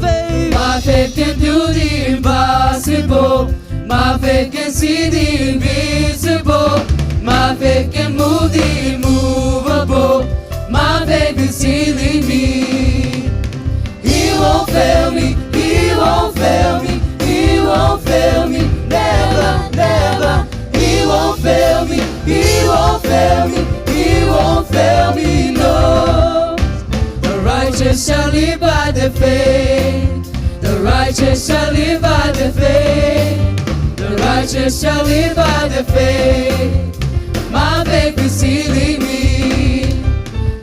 faith can do the impossible. My faith can see the invisible. My faith can move the immovable. My faith is healing me. He won't fail me. He won't fail me. He won't fail me. Never, never. He won't fail me. He won't fail me. He won't fail me. No. The righteous shall live by the faith. The righteous shall live by the faith. The righteous shall live by the faith. My faith is healing me.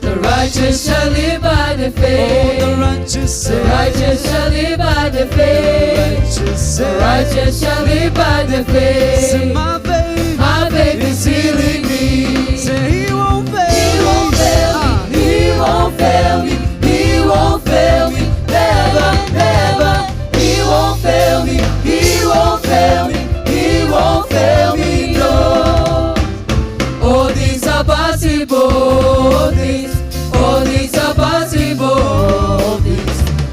The righteous shall live by the faith. the righteous, The righteous shall live by the faith. The righteous shall live by the faith. my faith. My faith is healing me. Say he won't fail. He won't fail me. He won't fail me. He won't fail me. Never, never. He won't fail me. He won't fail me. He won't fail me. No. All things are possible. All things are possible.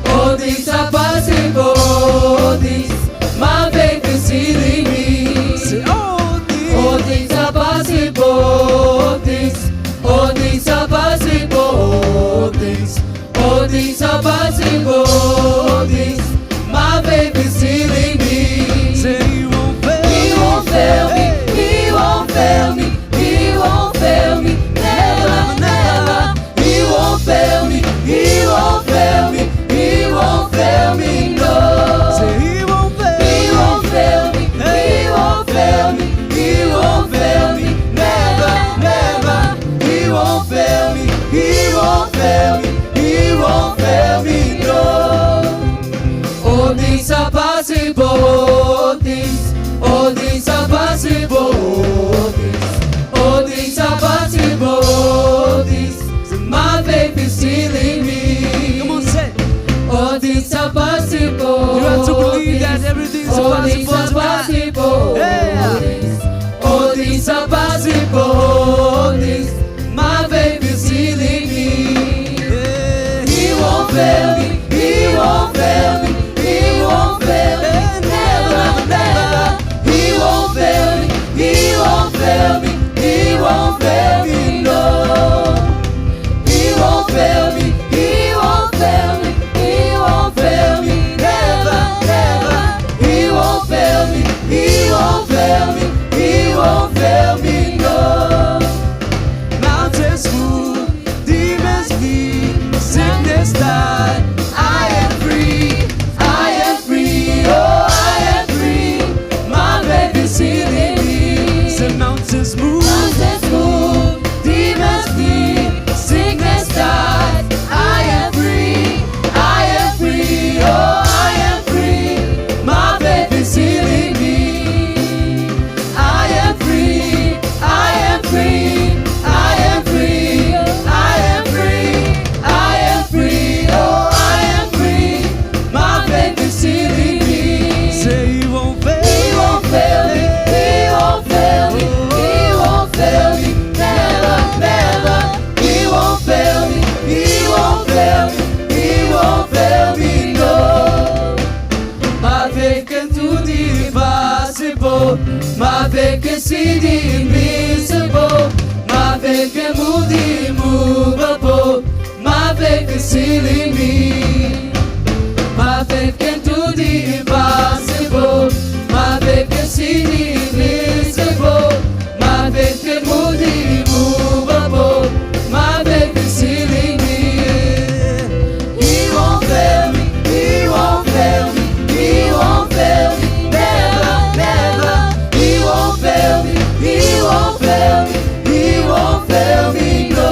All things are possible. All things. My faith is healing me. Say All things are possible. All things are possible. All things are possible. All things. My faith is healing me. say he won't fail. He won't fail me. He won't fail me. He won't fail me. Never, never. He won't fail me. He won't fail me. He won't fail me. No. Say he won't fail. He won't fail me. He won't fail me. He won't fail me. Never, never. He won't fail me. He won't fail me. He won't fail me. No. All things are possible. All things are possible. All things are possible. All things. My faith is healing me. Come on, say. All things are possible. You have to believe that everything's All things are possible tonight. possible. Yeah. All things are possible. All things. My faith is healing me. Yeah. He won't fail me. He won't fail me. He won't fail me. Never, never. He won't fail me. He won't fail me. He won't fail me. No. He won't fail me. He won't fail me. He won't fail me. Never, never. He won't fail me. He won't fail me. He won't fail me. No. Mountains move, demons flee, sickness died. I am free. I am free. Oh, I am free. My faith is healing me. Say mountains move, Mountains move, demons flee, sickness dies. I am free. I am free. Oh, I am free. My faith is healing me. I am free. I am free. I am free. I am free. I am free. Oh, I am free. My faith is healing me. say he won't fail. He won't fail me. He won't fail me. He won't fail me. Never, never. He won't fail me. He won't fail me. He won't fail me. No. My faith can do the impossible. My faith can see the invisible. My faith can move the immovable. My faith is healing me. My faith can do the impossible. My faith can see the invisible. My faith can move the immovable. My faith is healing me. He won't fail me. He won't fail me. He won't fail me. Never, never. He won't fail me. He won't fail me. He won't fail me. No.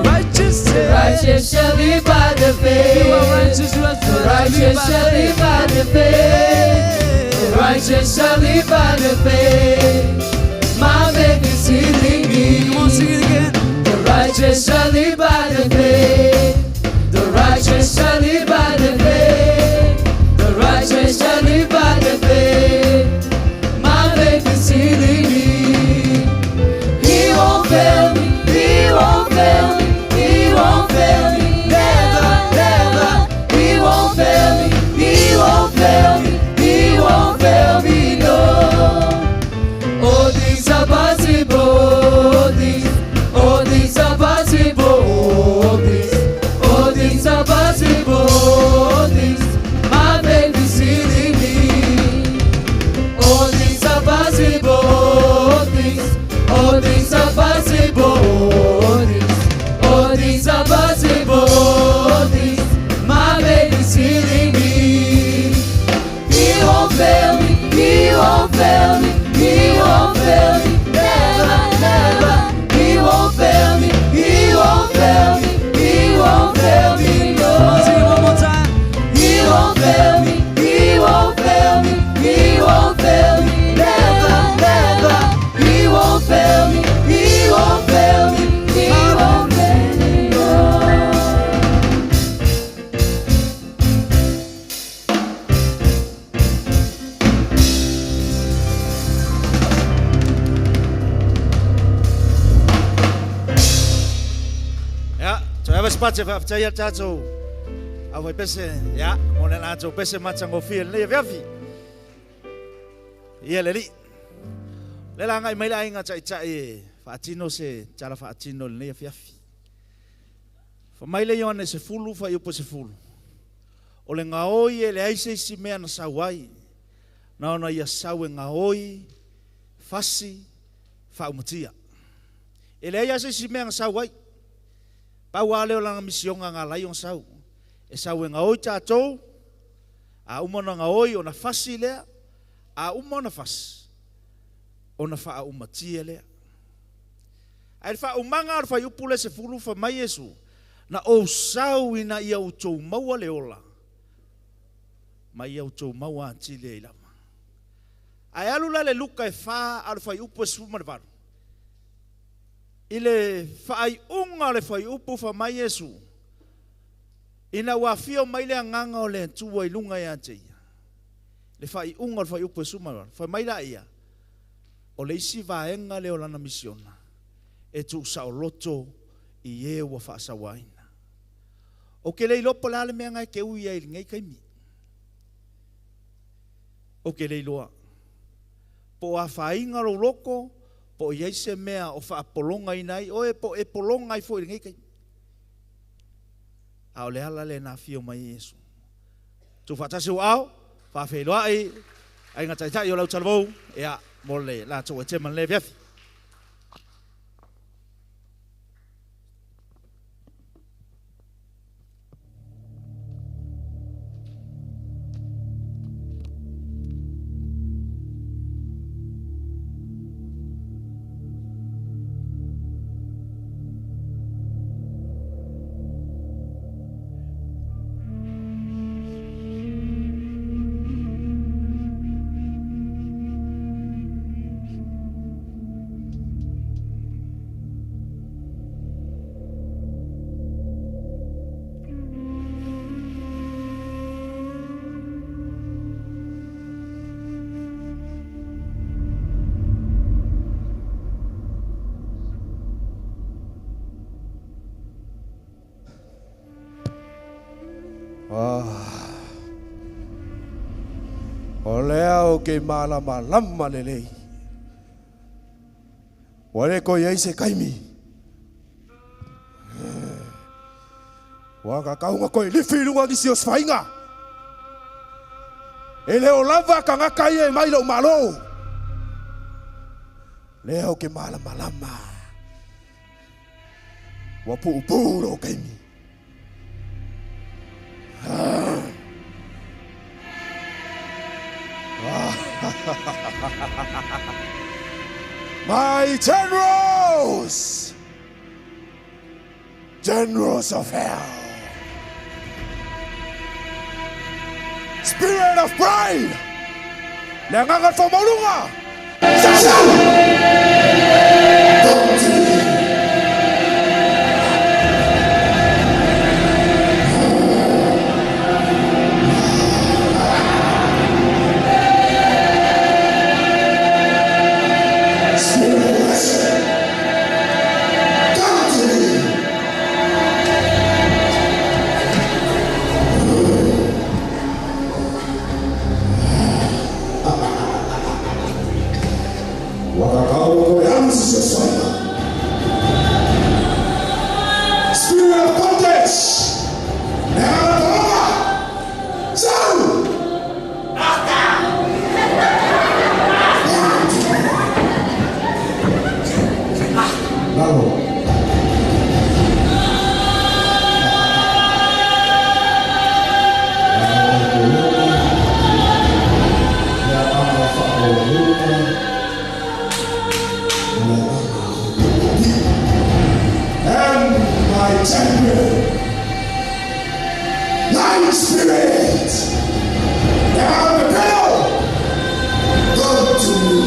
The righteous say, Righteous shall live by the faith. you are righteous, The righteous shall live by the faith. The righteous shall live by the faith. My faith is healing me. Come on, sing it again. The righteous shall live by the faith. The righteous shall live by the faith. The righteous shall live by the faith. possible things. My faith is healing me. All things are possible things. All things are possible things. All things are possible things. My faith is healing me. He won't fail me. He won't fail me. He won't fail me. Never, never. He won't fail me. He won't fail me. He won't fail me. No. Sing it one more time. He won't fail me. He won't fail me. He won't fail me. Never, never. He won't fail me. He won't fail me. He won't fail me. No. Ya, saya bespace fa saya tato. Awai pese ya, mona na to pese machango fiel le viafi. Ia leli. Lela ngai mai lai nga chai chai fa tino se chala fa tino le viafi. Fa mai le yone se fulu fa yupo se fulu. O le ngaoi e le aise si mea na sawai. Na ona ia sawe ngaoi fasi fa umutia. E le aise si mea na sawai. Pau ale o langa misionga ngā lai on sau. E sau e ngā oi tātou, a umana ngā oi o na fasi lea, a umana fasi, o na wha umatia lea. Ai wha umanga ar whai upule se fulu wha mai Yesu, na o sau ina ia utou maua le ola, mai ia utou maua antile i lama. Ai alula le luka e wha ar whai upu e sumarivaru. Ile whaai unga le whai upu wha mai Yesu. Ina wafio mai le anganga o le tua i lunga ia teia. Le whai unga le whai upu e sumara. Whai mai la ia. O le isi vaenga le o lana misiona. E tu sao loto i e wa whaasawaina. O ke lei lopo la le mea ngai ke ui ai ngai kaimi. O ke lei loa. Po a whainga ro loko. Po iai se mea o wha polonga i nai, o e po e polonga i fo i ngai kai. Ao le ala le na fio mai Yesu. Tu whatasi o au, wha wheloa ai ngatai tai o lau talavou, ea mole la tō e teman le viafi. O lea o ke malama lama lelei. Wale ko iai se kaimi. Waka kaunga koe lifi lunga di sios fainga. E leo lava ka ngaka ia e mailo malo. Lea o ke malama lama. Wapu upuro kaimi. My generals! Generals of hell! Spirit of pride! Nangangat sa malunga! Lying spirit. Now the devil. Come to me.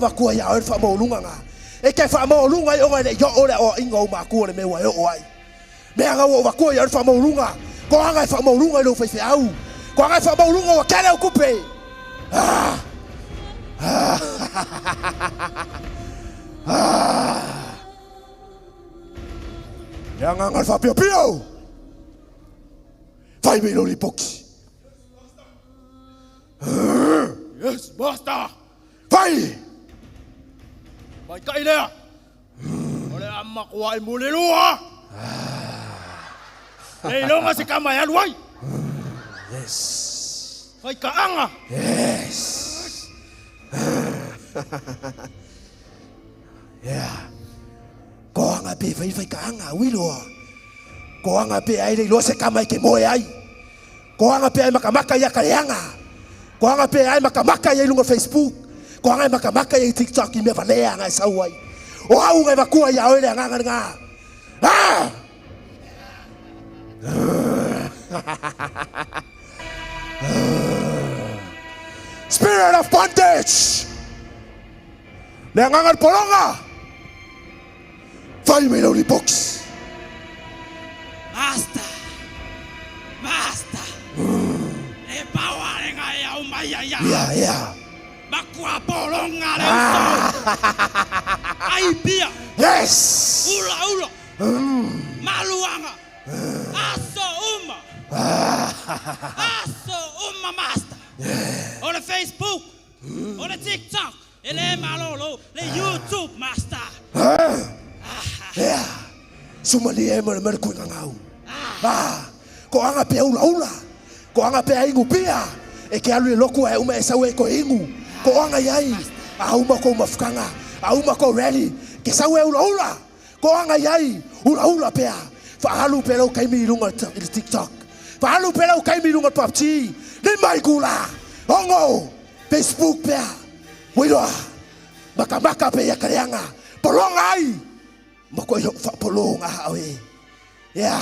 Makua ya fa mo lunga nga e ke fa mo lunga o ngai yo ora o ingo makua le me wa o ai me nga o makua ya fa mo lunga ko anga fa mo lunga lo fe au ko anga fa mo lunga o kale o kupe ya nga fa pio pio fai me lo lipoki yes basta fai Vai kai lea. Ole amma kuai muli lua. Ei longa se kama ya luai. Yes. Vai ka anga. Yes. Yeah. Ko anga pe vai ka anga wilo. Ko anga pe ai lo se kama ke moe ai. Ko anga pe ai makamaka ya kaleanga. Ko anga pe ai makamaka ya lunga Facebook. Ko anga makamaka ya TikTok I me valea nga sauai. O au nga vakua ya ole nga nga. Spirit of bondage. Le nga polonga. Fai me lo box. Master. E power nga ya umaya ya. Yeah. Makua polonga le ai pia. Yes. Ula. Maluanga. Aso uma master. On Facebook. On TikTok. Ele malolo. Le YouTube master. Yeah. Sumali e mo mer ku ngau. Ko anga pe ula. Ko anga pe ingu pia. E ke alu loku e uma esa we ko ingu. Ko anga yai, auma ko mafkanga, auma ko rally, Ke sau e ula. Ko anga yai ula pea. Whahalu pera o kai mirunga i TikTok. Whahalu pera o kai mirunga PUBG. Ni mai kula. Ongo. Facebook pea. Wiroa. Maka pe ya kareanga. Polonga ai. Mako yo polonga awe. Ya.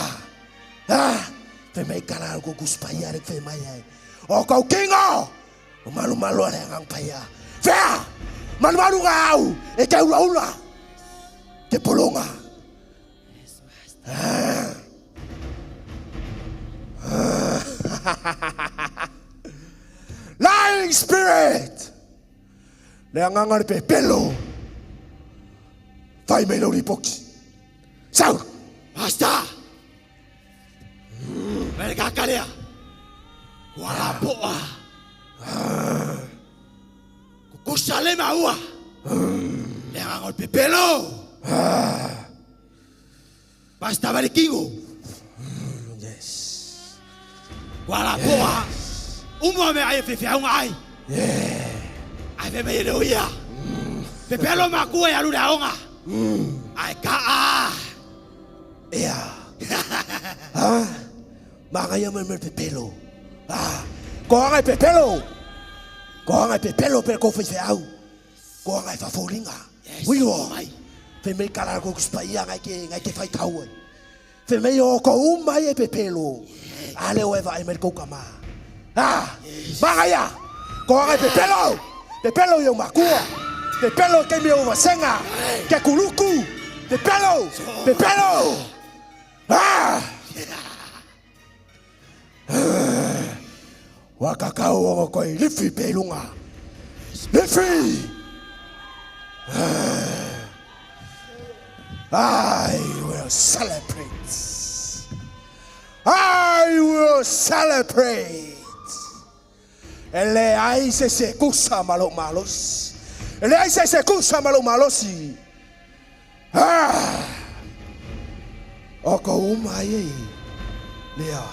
Fe mai kana ko kuspaya rek fe mai ai. O kau kingo. Malu-malu ada yang paya. Fea. Malu-malu kau. Kau ula. Ke polonga. Lying spirit. Leangangar pe pelo. Fai melo di box. Sau. Basta. Mereka kalian. Wala poa. Kusale maua. Leangangar pe pelo. Basta barikingo. Yes. Wala poa. Umwa me ai fe un ai. Ai fe me ia. Pe pelo maku ya lu daonga. Ai ka. Ya. Makanya men pe pelo. Ko ai pe pelo. Ko ai pe pelo per ko fe au. Ko ai fa folinga. Wiwo. Fe me kala ko spaya ngai ke fai kau. Fe me o ko mai e pe pelo. Ale o eva e mer ko kama. Makanya ko ai pe pelo. Pe pelo yo makua. Pe pelo ke me o senga. Ke kuluku. Pe pelo. Pe pelo. Wakakau o ko lifi pelunga. Lifi. I will celebrate. I will celebrate. Ele ai se kusa malos. Ele ai se kusa malosi. Oko umai. Lea.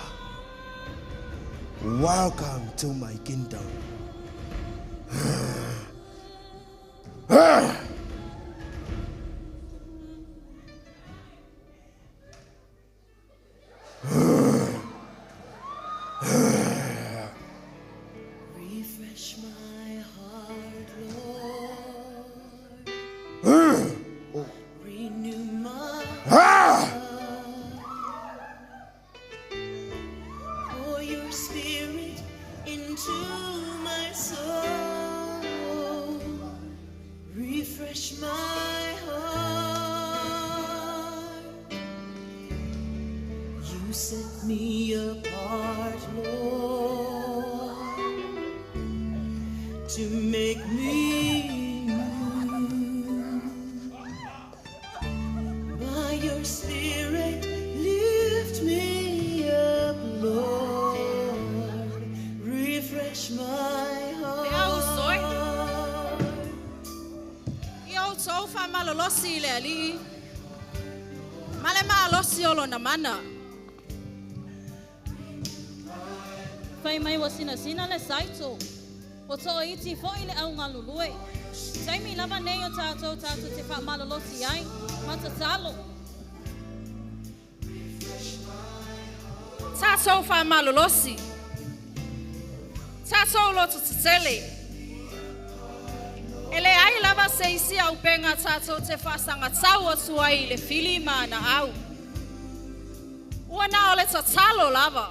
Welcome to my kingdom. Refresh my heart, Lord. Renew my heart. Pour your spirit into my soul. Refresh my heart. You set me apart, Lord, to make me new. By your spirit, lift me up, Lord. Refresh my heart. Sofa malolosi le ali. Male malolosi olo na mana. Fai mai wasina le saito. O to iti fo ile au ngalului. Sai mi lava nei o tato te fa malolosi ai. Matatalo. Tato fa malolosi. Tato lo tutsele. Ele ai lava seisi au penga tato te fasanga tau tuai le filima na au. Wana ole tatalo lava.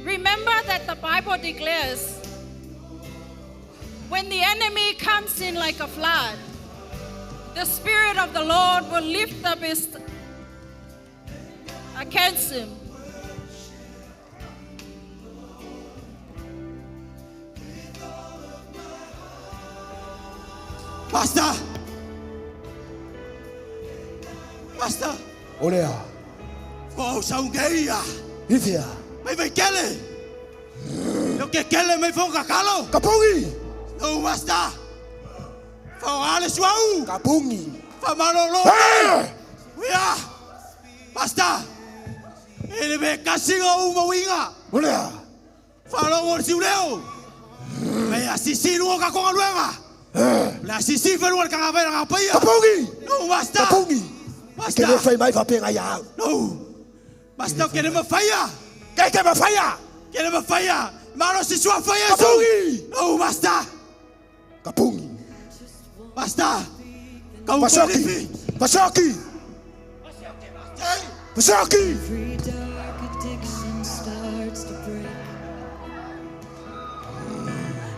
Remember that the Bible declares when the enemy comes in like a flood, the Spirit of the Lord will lift up his against him. Basta! Basta! Olea. Fo saungeia. Ifia. Mai vai kele. Yo ke kele mai fo kakalo. Kapungi. No basta. Fo ale suau. Kapungi. Fa malolo. Wia. Basta. Ele me kasinga uma winga. Olea. Fa lo siuleo. Me asisiru ka konga luenga. La sisi veluan kang avay ng apaya. Kapungi. No, basta. Kapungi. Basta. Kene fay mai fape ngaya. No. Basta kene mafaya. Kaya mafaya. Kene mafaya. Mano si sua faya. Kapungi. No, basta. Kapungi. Basta. Kau Pasaki. Pasaki. Pasaki. Every dark addiction starts to break,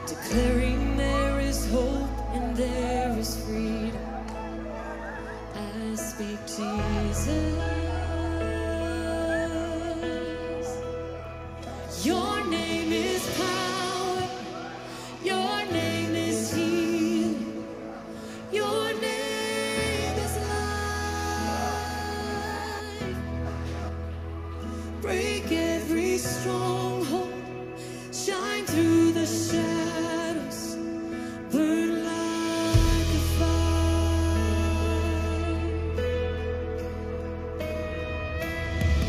declaring there is hope and there is freedom. I speak Jesus. Your name is power. Your name is healing. Your name is life. Break every stronghold. Shine through the shadows. Burn like a fire.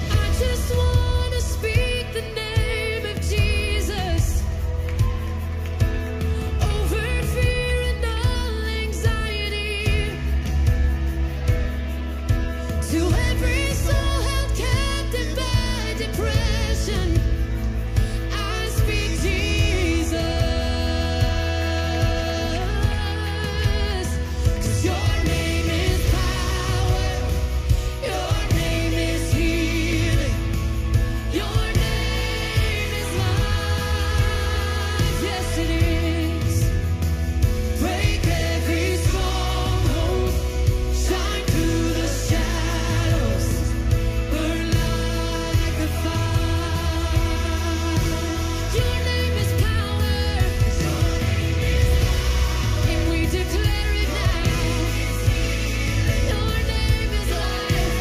I just want to speak the name of Jesus over fear and all anxiety. To every soul held captive by depression, I speak Jesus. 'Cause your name is power. Your name is healing. Your name is life. Yes, it is. Break every stronghold. Shine through the shadows. Burn like a fire. Your name is power. And we declare it now. Your name is life.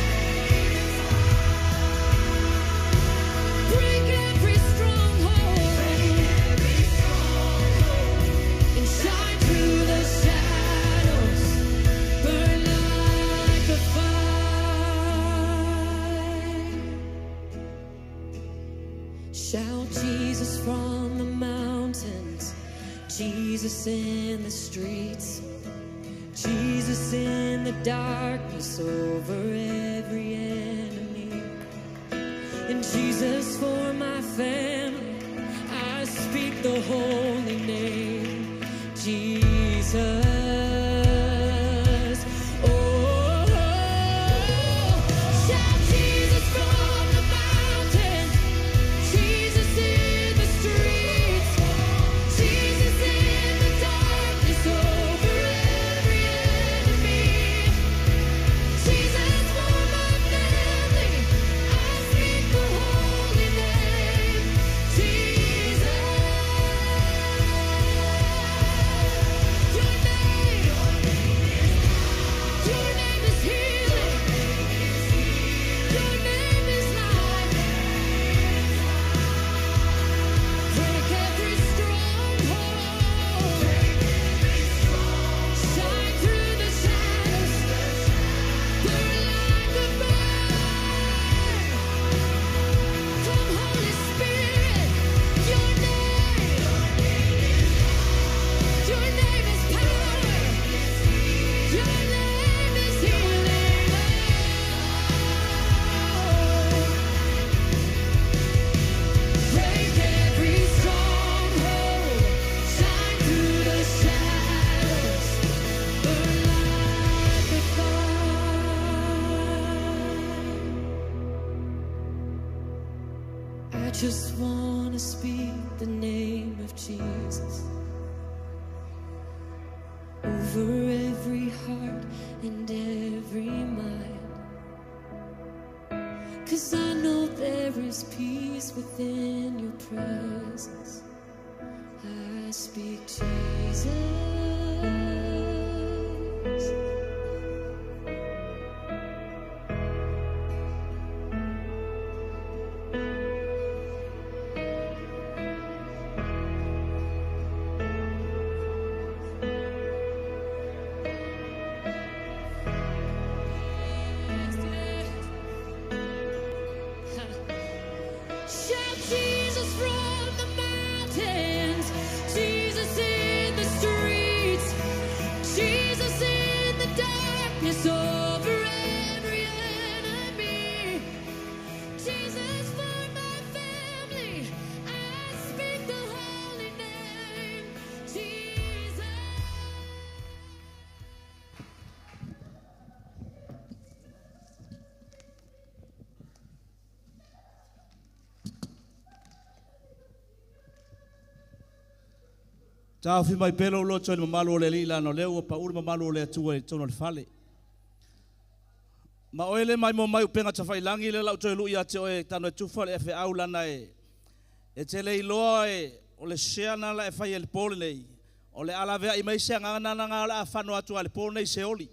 Break every stronghold and shine through the shadows. Burn like a fire. Shout Jesus from the mountains, Jesus in the streets, Jesus in the darkness over every enemy. And Jesus for my family, I speak the holy name, Jesus. Oh, shout Jesus from the mountain, Jesus in the streets, Jesus in the darkness over every enemy. Jesus for my family, I speak the holy name, Jesus. Your name is healing. Your name is life. Break every stronghold. Shine through the shadows. Burn like a fire. Come, Holy Spirit. Your name is power. Your name is healing. Break every stronghold. Shine through the shadows. Burn like a fire. I just want to speak the name of Jesus over every heart and every mind. 'Cause I know there is peace within your presence. I speak Jesus. Shout Jesus from the mountains, Jesus in the streets. Tau fi mai pelo lo tso malu le li la no leo pa ur malu le tu e tono le fale. Ma oele mai mo mai upenga tsa langi le lau tso lu ia tso e tano e tufa le fe au lana e tele iloa e o le shea na la e fai el pole nei. O le ala vea i mai se ngana na ngala a whanua atu ale pole nei se oli.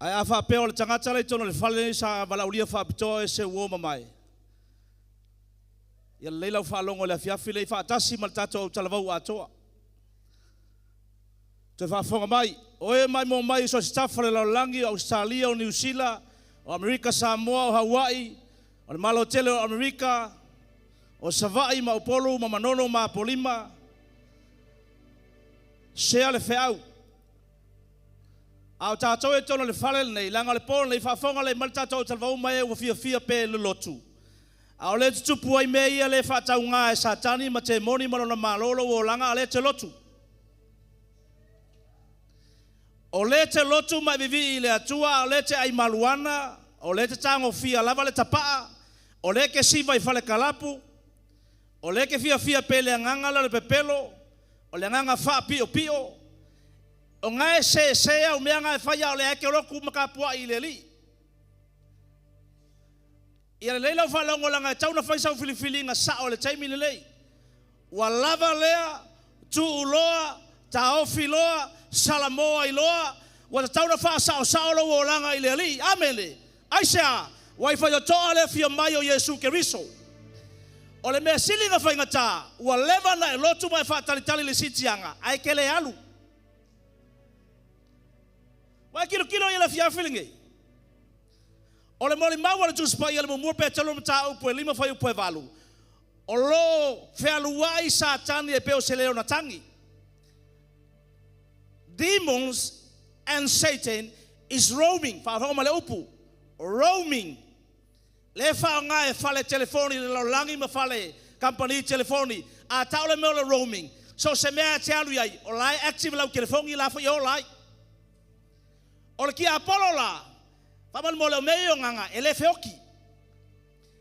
Ai a wha peo le tangata le tono le fale nei sa walaulia wha pitoa e se uoma mai. Ia leila wha longo le afiafi le i wha atasi ma le tato au talavau atoa. Te wha whonga mai, oe mai mo mai so stafa le laulangi o Australia o New Zealand, o Amerika Samoa o Hawaii, o le malo tele o Amerika, o Savai ma Upolu ma Manono ma Polima. Sea le feau. Au tātou e tono le whale nei, langa le pōna nei whawhonga le mali tātou talavau mai e wa fia pe le lotu. Au le tutupu ai mea ia le whatau ngā e satani ma te moni manona malolo o langa a le te lotu. O le te lotu mai vivi i le atua, o le te ai maluana, o le te tango fia lava le tapaa, o le ke siva i whale kalapu, o le ke fia pe le anganga le pepelo, o le anganga wha pio pio, o ngā e se au mea ngā e whaia o le eke roku makapua i le li. Ia le leila whalongo langa e tauna whaisau filifili nga sa o le taimi le lei. Wa lava lea, tu uloa, ta ofi loa, salamoa i loa, wa tauna whaasa o saolo o langa i le li. Amele, aisea, wa i whaio toa le fia mai o Yesu Keriso. O le mea silinga whaingata, wa leva na e lotu mai whaatalitali le sitianga, ai ke le alu. Wa kilo i le fia filingi. O le moli maua le tuspa ia le mumur pe talo mta upo e lima fai upo e valu. O lo fealuai satani e peo se leo na tangi. Demons and Satan is roaming. Fa homa le upu. Roaming. Le fa nga e fale telefoni le langi ma fale company telefoni. A tau le meo le roaming. So se mea te alu iai. O lai active lau telefoni la fa i o lai. O le kia Apollo la. Faman mo le meo nganga ele feoki.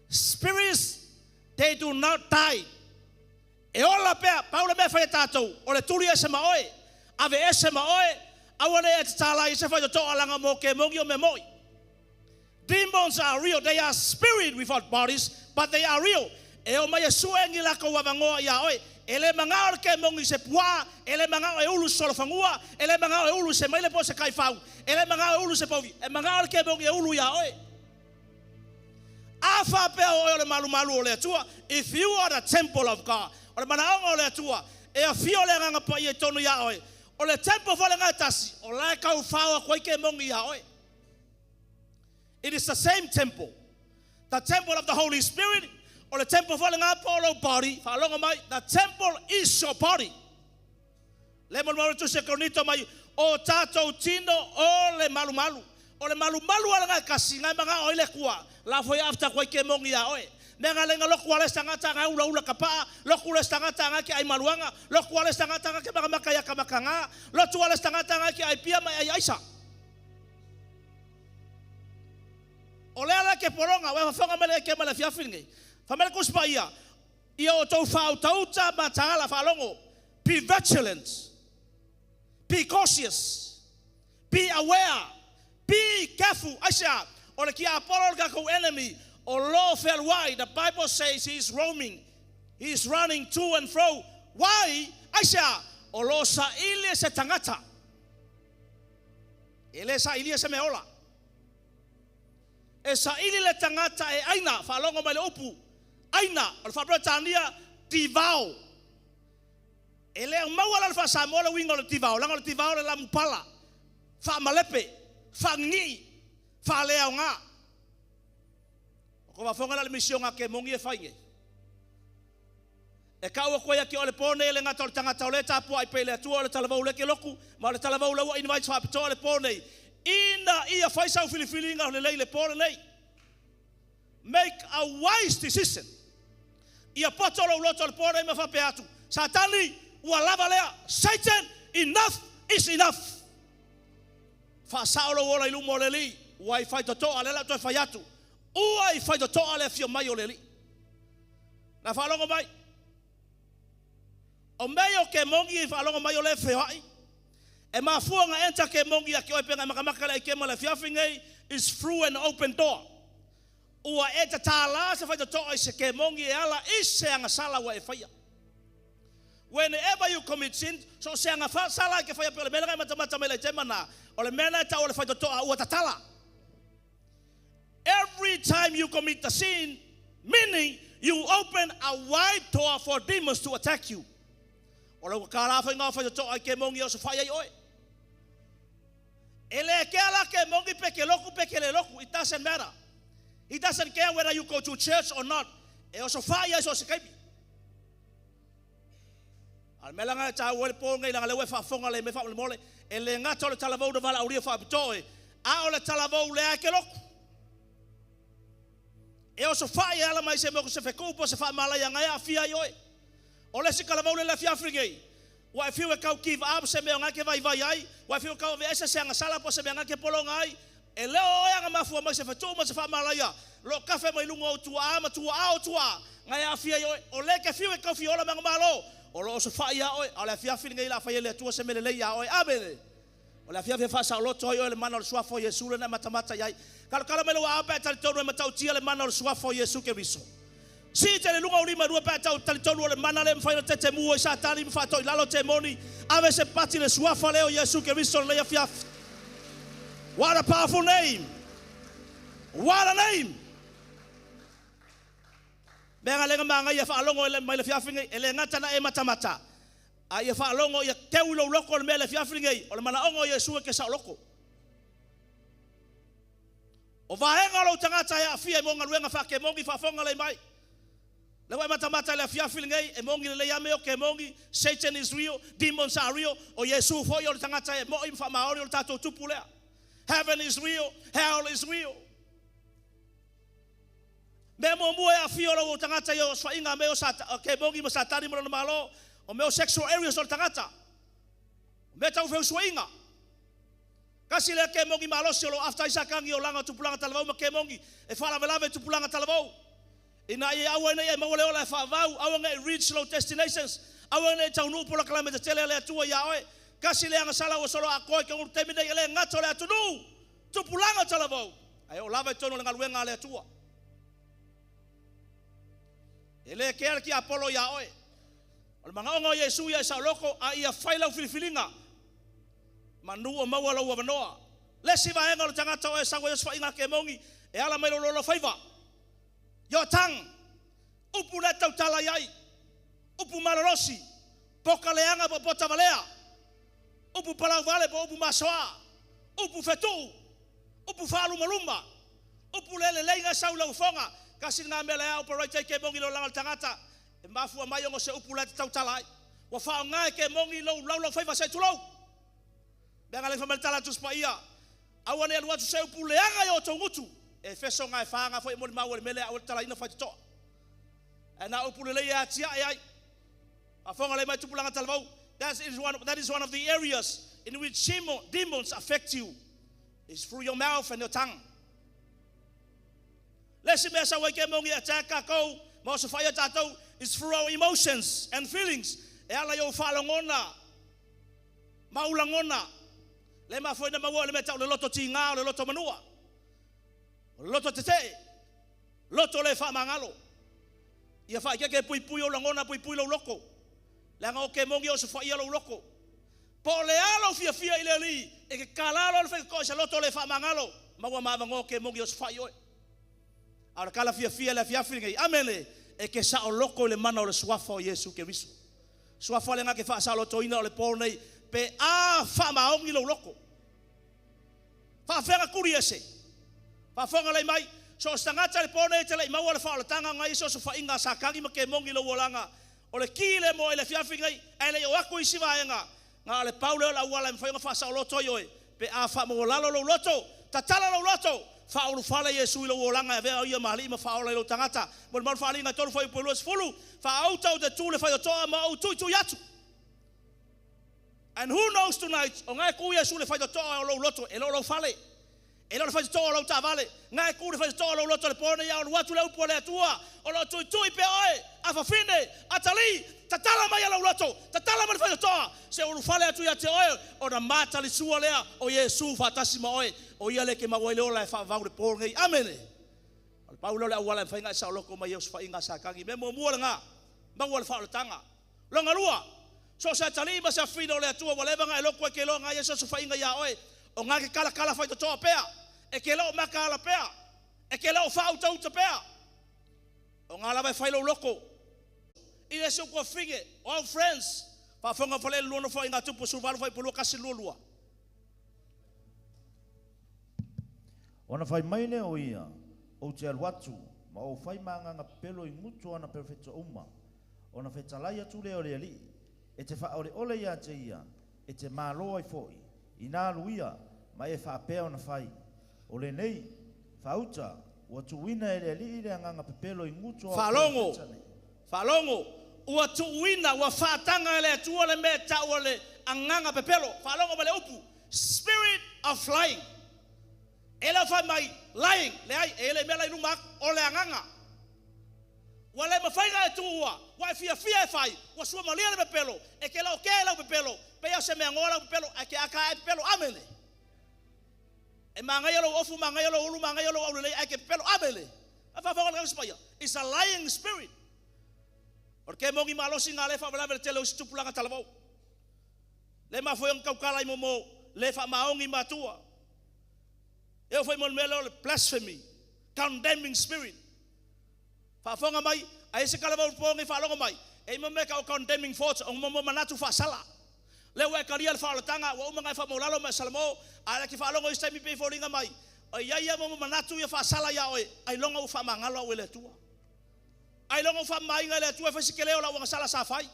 Spirits, they do not die. E ola pea, paula mea whai tātou, o le turi e se maoe, ave e se maoe, awane e te tāla i se whai to alanga mo ke mongi o me moi. Demons are real, they are spirit without bodies, but they are real. E o mai e suengi lako wavangoa ia oe, ele mangao ke mongi se pua, ele mangao e ulu solo fangua, ele mangao e ulu se maile po se kai fau, ele mangao e ulu se povi, e mangao ke mongi e ulu ia oe. Afa pe o le malu o le atua, if you are the temple of God, o le manaonga o le atua, e a fio le nganga pa i tonu ia oe, o le temple fo le ngatasi, o le kau fau koe ke mongi ia oe. It is the same temple, the temple of the Holy Spirit, or the temple of the Apollo body, the temple is your body. Lemon Moro to Seconito, my o tato tino, o le malu, o le malu ala casina, manga oile qua, la foi after quake mongia oe. Mengalenga lokuale stangata, ula capa, locule stangata, ai maluanga, lokuale stangata, makaya kamakanga, lotuale stangata, ai pia my aisa. Olea ke poronga, wa fonga mele ke mele fiafingi. Famele kuspaia. Ia o tau fau tauta matala falongo. Be vigilant. Be cautious. Be aware. Be careful. Aisha, ole kia Apollo kako enemy. O lo fell wide. The Bible says he is roaming. He is running to and fro. Why? Aisha, o lo sa ilie se tangata. Ele sa ilie se meola. E sa ili le tangata e aina whalongo mai le upu aina o le whabratania tivao e lea maua la wha Samoa wingo le tivao langa le tivao le lamu pala wha malepe wha ngi wha lea o ngā o ko whafonga la le misio ngā ke mongi e whainge e kaua koe ki o le pone e le ngata o le tangata o le tapua i pele atua o le talavau le ke loku ma o le talavau laua invite whapitoa le pone ina ia whaisau filifili inga le leile pōre nei. Make a wise decision. Ia potolo uloto le pōre ima whape atu. Satani, ua lava lea. Satan, enough is enough. Whaasaulo ola i lumo le li. Ua i whai totoa le la toi whai atu. Ua i whai totoa le fio mai o le li. Na whalongo mai. O meo ke mongi fa longo mai o le feai. E mafuanga enta ke mongi a ke oi penga makamaka le ke mala fiafingai is through an open door. Ua e ta tala se fai to i se ke mongi e ala ise anga sala wa e fai. Whenever you commit sin, so se anga sala ke fai pele mele mata mele temana o le mena ta o le fai to ua ta tala. Every time you commit the sin, meaning you open a wide door for demons to attack you. O le kala fai nga fai to i ke mongi o se fai ai oi. Ele ke ala ke mongi pe ke le loku, it doesn't matter. He doesn't care whether you go to church or not. E oso fai ai so se kaipi. Al melanga ta wole po ngai langa lewe fa fonga le me fa mole e le ngata le talavou de vala auria fa pitoe. A o le talavou le ke loku. E oso fai ala mai se mo se fe kupo se fa mala ya ngai afia oi. O le sikalavou le fia frigei. Wa if you kau give up se me nga ke vai ai. Wa if you kau ve esa se nga sala po se me nga ke polonga ai. E leo oia nga mafua mai se fatu ma se fa malaya lo kafe mai lungo tua ama tua au tua ngai afia yo o le ke fiwe ka fiola mang malo o lo so fa ya oi ala fia fil ngai la fa ele tua se mele le ya oi abele o la fia fa sa lo to yo le mana o swa fo yesu le na matamata yai kala mele wa apa tal tonu ma tau tia le mana o swa fo yesu ke riso si te le lunga uri ma dua pa tau tal tonu le mana le fa te mu sa tali fa to lalo te moni ave se pati le swa fo le yesu ke riso le fia. What a powerful name. What a name. Benga lenga manga ia fa longo ele mai le fiafinga ele ngata na e mata. A ia fa longo ia keulo loko le mele fiafinga o le mana ongo Yesu ke sa loko. O vaenga lo tangata ia fia mo ngaluenga fa ke mongi fa fonga le mai. Le wa mata le fiafinga e mongi le yame o ke mongi Satan is real, demons are real. O Yesu fo yo tangata e mo im fa maori o tato tupulea. Heaven is real, hell is real. Memo mua ya fiola o tangata yo swainga meo sa ke mongi mo satani mo no malo o meo sexual areas o tangata. Meta o feu swainga. Kasi le ke mongi malo solo after isakangi o langa tupulanga talavau ma ke mongi e fala velave tupulanga talavau. Ina ye awane ye mawale ola fa vau awane reach low destinations. Awane taunu pola kalame te tele le tua ya oi. Kasi le anga sala o solo a koe ke ur temine ele ngato le atunu tupulanga talavau ai o lava tono le ngaluenga le atua ele ke ki apolo ya oi o manga ongo Yesu ya sa loko a ia faila filifilinga manu o mawala o vanoa le siva enga lo tangata o sango Yesu fa inga ke mongi e ala mai lo faiva yo tang upu na tau tala yai upu malorosi pokaleanga po potavalea upu palau vale po upu masoa upu fetu upu falu malumba upu lele lenga saula ufonga kasi nga mele ya operator ke mongi lo langal tangata e mafu mai ngo se upu la tau talai wa fa nga ke mongi lo faiva sai tulo benga le fa tala tu spaia awane alwa tu se upu leanga yo tongutu e feso nga fa nga fo mo ma wole mele awol tala ina fa to ana upu le ya tia ai afonga le mai tu pulanga talvau. That is one of the areas in which demons affect you. It's through your mouth and your tongue. Let's see, Mesa wake mongi attack ko most of fire tato is through our emotions and feelings. E ala yo falongona, maulangona. Le ma foi na mawo le meta le loto tinga le loto manua. Le loto tete. Loto le fa mangalo. Ia fa ke pui o langona pui lo loko. Langa o ke mongi o se fa ia lo loko. Po le alo fia ile li e ke kalalo le fa ko se loto le fa mangalo. Mawa ma ngo ke mongi o se fa yo. Ara kala fia le fia ngai amele e ke sa o loko le mana o le swafa o Yesu ke riso. Swafa le nga ke fa sa loto ina o le po nei pe a fa maongi lo loko. Fa fera kuri ese. Fa fonga le mai so stangata le po nei te le mawa le fa o le tanga ngai so fa inga sa kangi ma ke mongi lo wolanga. O le kile mo ele fiafi ngai ele o aku isi vaenga nga le paulo la wala mfa nga fa sa loto yo pe a fa mo lalo lo loto tatala lo loto fa o fala Yesu lo wolanga ve o mali ma fa o lo tangata mo mo fa linga tolu foi polos fulu fa auto de tule fa to ma o tu yatu. And who knows tonight o ngai ku Yesu le fa to lo loto e lo fale e lo fa to lo ta vale ngai ku le fa to lo loto le pone ya o watu le upole tua o lo tu pe oe afafine, atali, tatala mai ala ulato, tatala mai fai toa, se o fale atu ia te oe, o na mata li sua lea, o Yesu fatasi ma oe, o ia le ke mawaile ola e fa vaure por ngai, amene. Al Paulo le awala fai ngai sa loko mai Yesu fa inga sa kangi, me mo mua nga, mawale fa tanga. Longa lua, so sa tali ma sa fino le atua wale ngai loko e ke lo ngai Yesu fa inga ia oe, o nga ke kala kala fai toa pea, e ke lo makala pea, e ke lo fa uta uta pea. O nga la vai fai lo loko. Ine se ko finge, all friends, pa fonga fale luno fo inga tupu survalu fai pulu kasi lulua. Ona fai maine o ia, o te alwatu, ma o fai manganga pelo I mutu ana perfecto uma. Ona fe talaya tule o le ali, e te fa ole ole ia te ia, e te malo ai foi. Ina luia, ma e fa pe ona fai. O le nei, fa uta, o tu wina e le ali le nganga pelo I mutu. Falongo. Falongo, ua tu wina, ua whaatanga le atua le me tau le anganga pepelo. Falongo ma le upu. Spirit of lying. Ela whai mai lying. Le ai, ele mela inu mak o le anganga. Ua le mawhainga e tu ua. Ua e fia e whai. Ua sua malia le pepelo. E ke lau ke lau pepelo. Pea se mea ngoa lau pepelo. E ke aka e pepelo. Amele. E mangai alo ofu, mangai alo ulu, mangai alo au le e ke pepelo. Amele. A whawhainga le spaya. It's a lying spirit. Porque mongi malosi nga lefa wala vele tele usitupulanga talavau. Le ma foi kaukala momo lefa maongi matua. Eu foi mon melo blasphemy, condemning spirit. Fa fonga mai, ai se kalavau pongi fa longa mai. E mo me ka condemning thoughts on momo manatu fa sala. Le we karia fa tanga wa umanga fa molalo ma salmo, ala ki fa longa istemi pe foringa mai. Ai ai momo manatu ya fa sala ya oi, ai longa fa mangalo wele tua. Ai longo fa mai nga le tua fa sikeleo la wanga sala sa fai.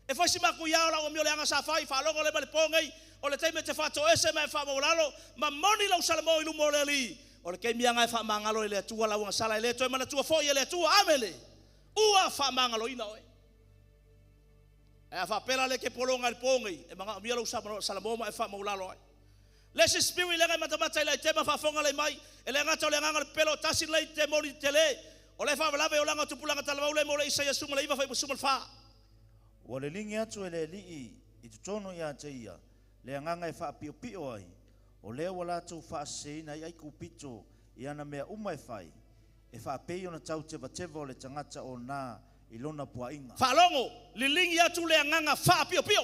E fa si makuya la o miole anga sa fai fa longo le bale pongai o le taime te fa to ese me fa molalo ma moni la salmo ilu moleli. O le kemi anga fa mangalo le tua la wanga sala le to mana tua fo le tua amele. Ua fa mangalo ina oi. E fa pela le ke polonga le pongai e manga miole salmo ma e fa molalo oi. Lesi spirit le mata mata le tema fa fonga le mai e le ngata le nganga le pelo tasi le te moni tele. O le fa lava o langa tupulanga talavau le mo le Isaia suma le iwa fai suma fa. O le lingi atu e le lii I tutono ia te ia, le anganga e fa pio pio ai. O le wala tu fa seina ai kupito I ana mea uma e fai. E fa pei ona tau te vateva o le tangata o na ilona puainga. Fa longo, le lingi atu le anganga fa pio pio.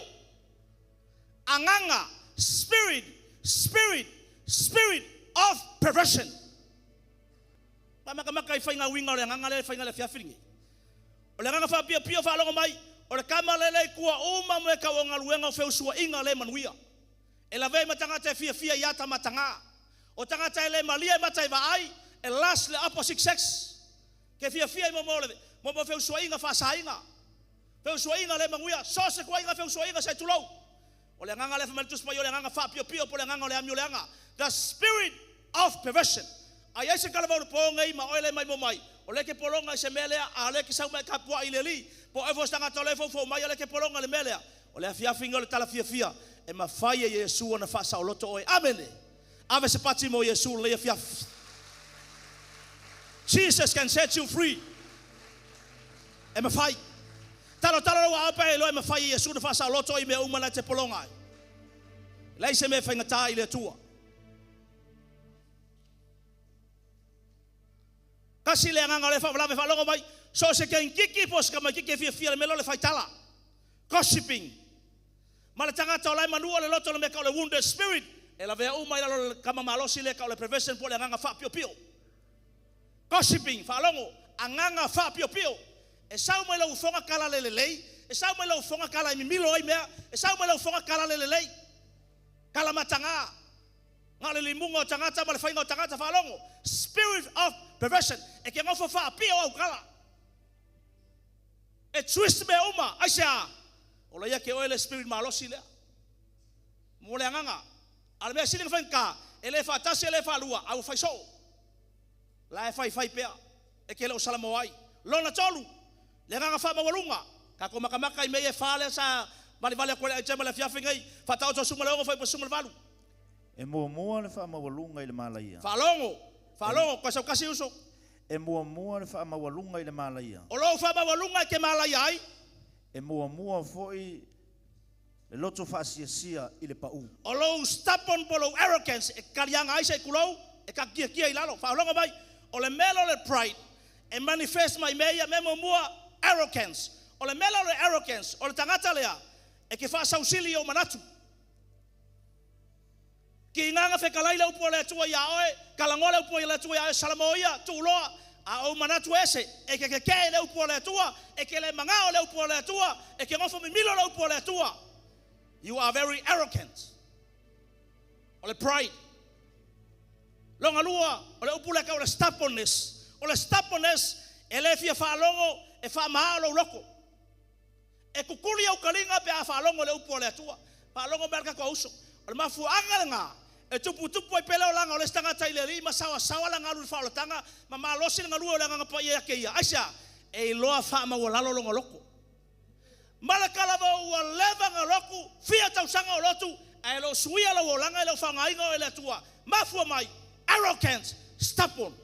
Anganga, spirit of perversion. Maka fainga winga le nganga le fainga le fiafiringi. O le nganga fa pia fa longo mai, o le kama le kua uma me ka o ngaluenga o feusua inga le manuia. E la vei matanga te fia yata matanga. O tangata le malia matai vai, e last le opposite sex. Ke fia mo feusua inga fa sainga. Feusua inga le manuia, so se kwa inga feusua inga sai tulou. O le nganga le famalitus pa yo le nganga fa pia po le nganga le amio le nganga. The spirit of perversion. Ai se kalavau pongai ma oile mai mo mai. O le ke polonga se melea a le ke sau mai kapua ileli. Po e fostanga tole fo mai le ke polonga le melea. O le afia finga le tala fia. E ma fai Yesu na fa sa loto oi. Amen. Ave se pati mo Yesu le afia. Jesus can set you free. E ma fai. Talo wa apa e lo e ma fai Yesu na fa sa loto oi me uma na te polonga. Lai se me fainga ta ile tua. Kasi le nganga le fa longo mai so se ken kiki pos ka mai kiki fia le melo le faitala gossiping mala tanga to lai manua le loto le me ka le wounded spirit e la vea uma le kama malosi le ka le prevention po le nganga fa pio gossiping fa longo anganga fa pio e sau mai le ufonga kala le lei e sau mai le ufonga kala mi milo ai mea e sau mai le ufonga kala le lei kala matanga ngale limungo tangata male fainga tangata fa longo spirit of perversion e ke ngofo fa pio au kala e twist me uma aisha ola ya ke oile spirit malosi le mo le nganga al me siling fanka ele fa tasi ele fa lua au fa so la e fai pea e ke lo salamo ai lona tolu le nganga fa mawalunga ka ko makamaka I me e fa le sa mali vale ko le tema le fia fingai fa tau to suma le ngo fa po suma valu E mua le wha mawalunga I le malaia. Falongo, ko sa kasi uso. E mua le whaamawalunga i le malaia. O lo whaamawalunga ke malai ai. E mua foi le loto whaasiasia i le pau. O lo stubborn polo arrogance e karianga ai se kulou e ka kia i lalo. Whaolonga mai o le melo le pride e manifest mai meia memo mua arrogance. O le melo le arrogance o le tangata lea e ke whaasausili o manatu. Ki nganga whekalai le upo le atua ia oe, kalangoa le upo le atua ia oe, salamoia, tuuloa, a o manatu ese, e ke keke le upo le atua, e ke le mangao le upo le atua, e ke ngofo mimilo le upo le atua. You are very arrogant. O le pride. Longa lua, o le upo le ka o le stubbornness. O le stubbornness, e le fia whaalongo, e whaamaha lo loko. E kukuri au kalinga pe a whaalongo le upo le atua. Whaalongo merka kua uso. O le mafu angalenga, e tupu ai pele o langa o le stanga taile ma sawa langa lu fa o tanga ma malosi langa lu o langa pa ia ke ia aisa e loa fa ma o lalo longa loko malakala o leva nga loku fia tau sanga o lotu e lo suia lo langa lo fa ngai ngo ele tua mafu mai arrogant stubborn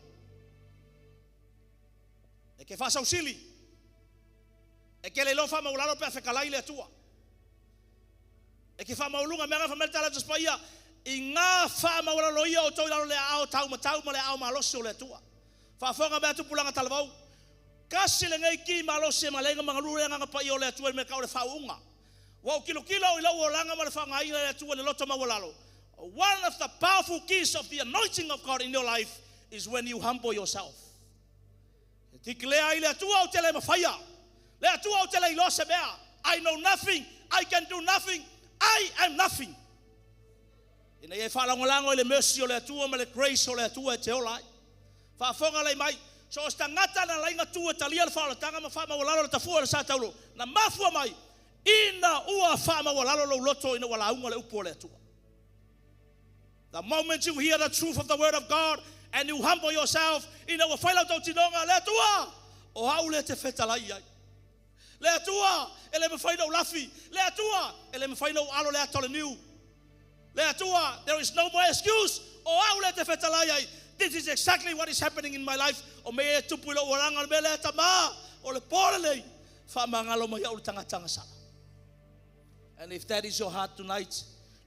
e ke fa sausili e ke le lo fa ma o lalo pe fa kalai le tua e ke fa ma ulunga mera fa melta la tspaia inga fa ma wala loia o toi le ao tau ma le ao malosi o le tua fa fonga be tu pulanga talvau kasi le ngai ki malosi ma le nga lu nga pa i o le tua me ka o le faunga wa kilo i lo o langa ma le fa ngai le tua le loto ma wala lo one of the powerful keys of the anointing of God in your life is when you humble yourself tiklea ile tua o tele ma faya le tua o tele lo se bea I know nothing I can do nothing I am nothing. Ina ye whalangolango le mercy o le atua ma le grace o le atua e te olai. Whafonga le mai. So o stangata na lainga tua talia le whaolatanga ma whama walalo le tafua le sa taulo. Na mafua mai. Ina ua whama walalo lo loto ina walaunga le upo le atua. The moment you hear the truth of the word of God and you humble yourself ina wa whaila tau tinonga le atua. O hau le te whetalai ai. Le atua ele me whaina o lafi. Le atua ele me whaina o alo le atole niu. Le atua, there is no more excuse. O au le te whetalai ai. This is exactly what is happening in my life. O me e tupu ilo oranga me le atama. O le pore lei. Whamangalo mai au le tangatanga sana. And if that is your heart tonight,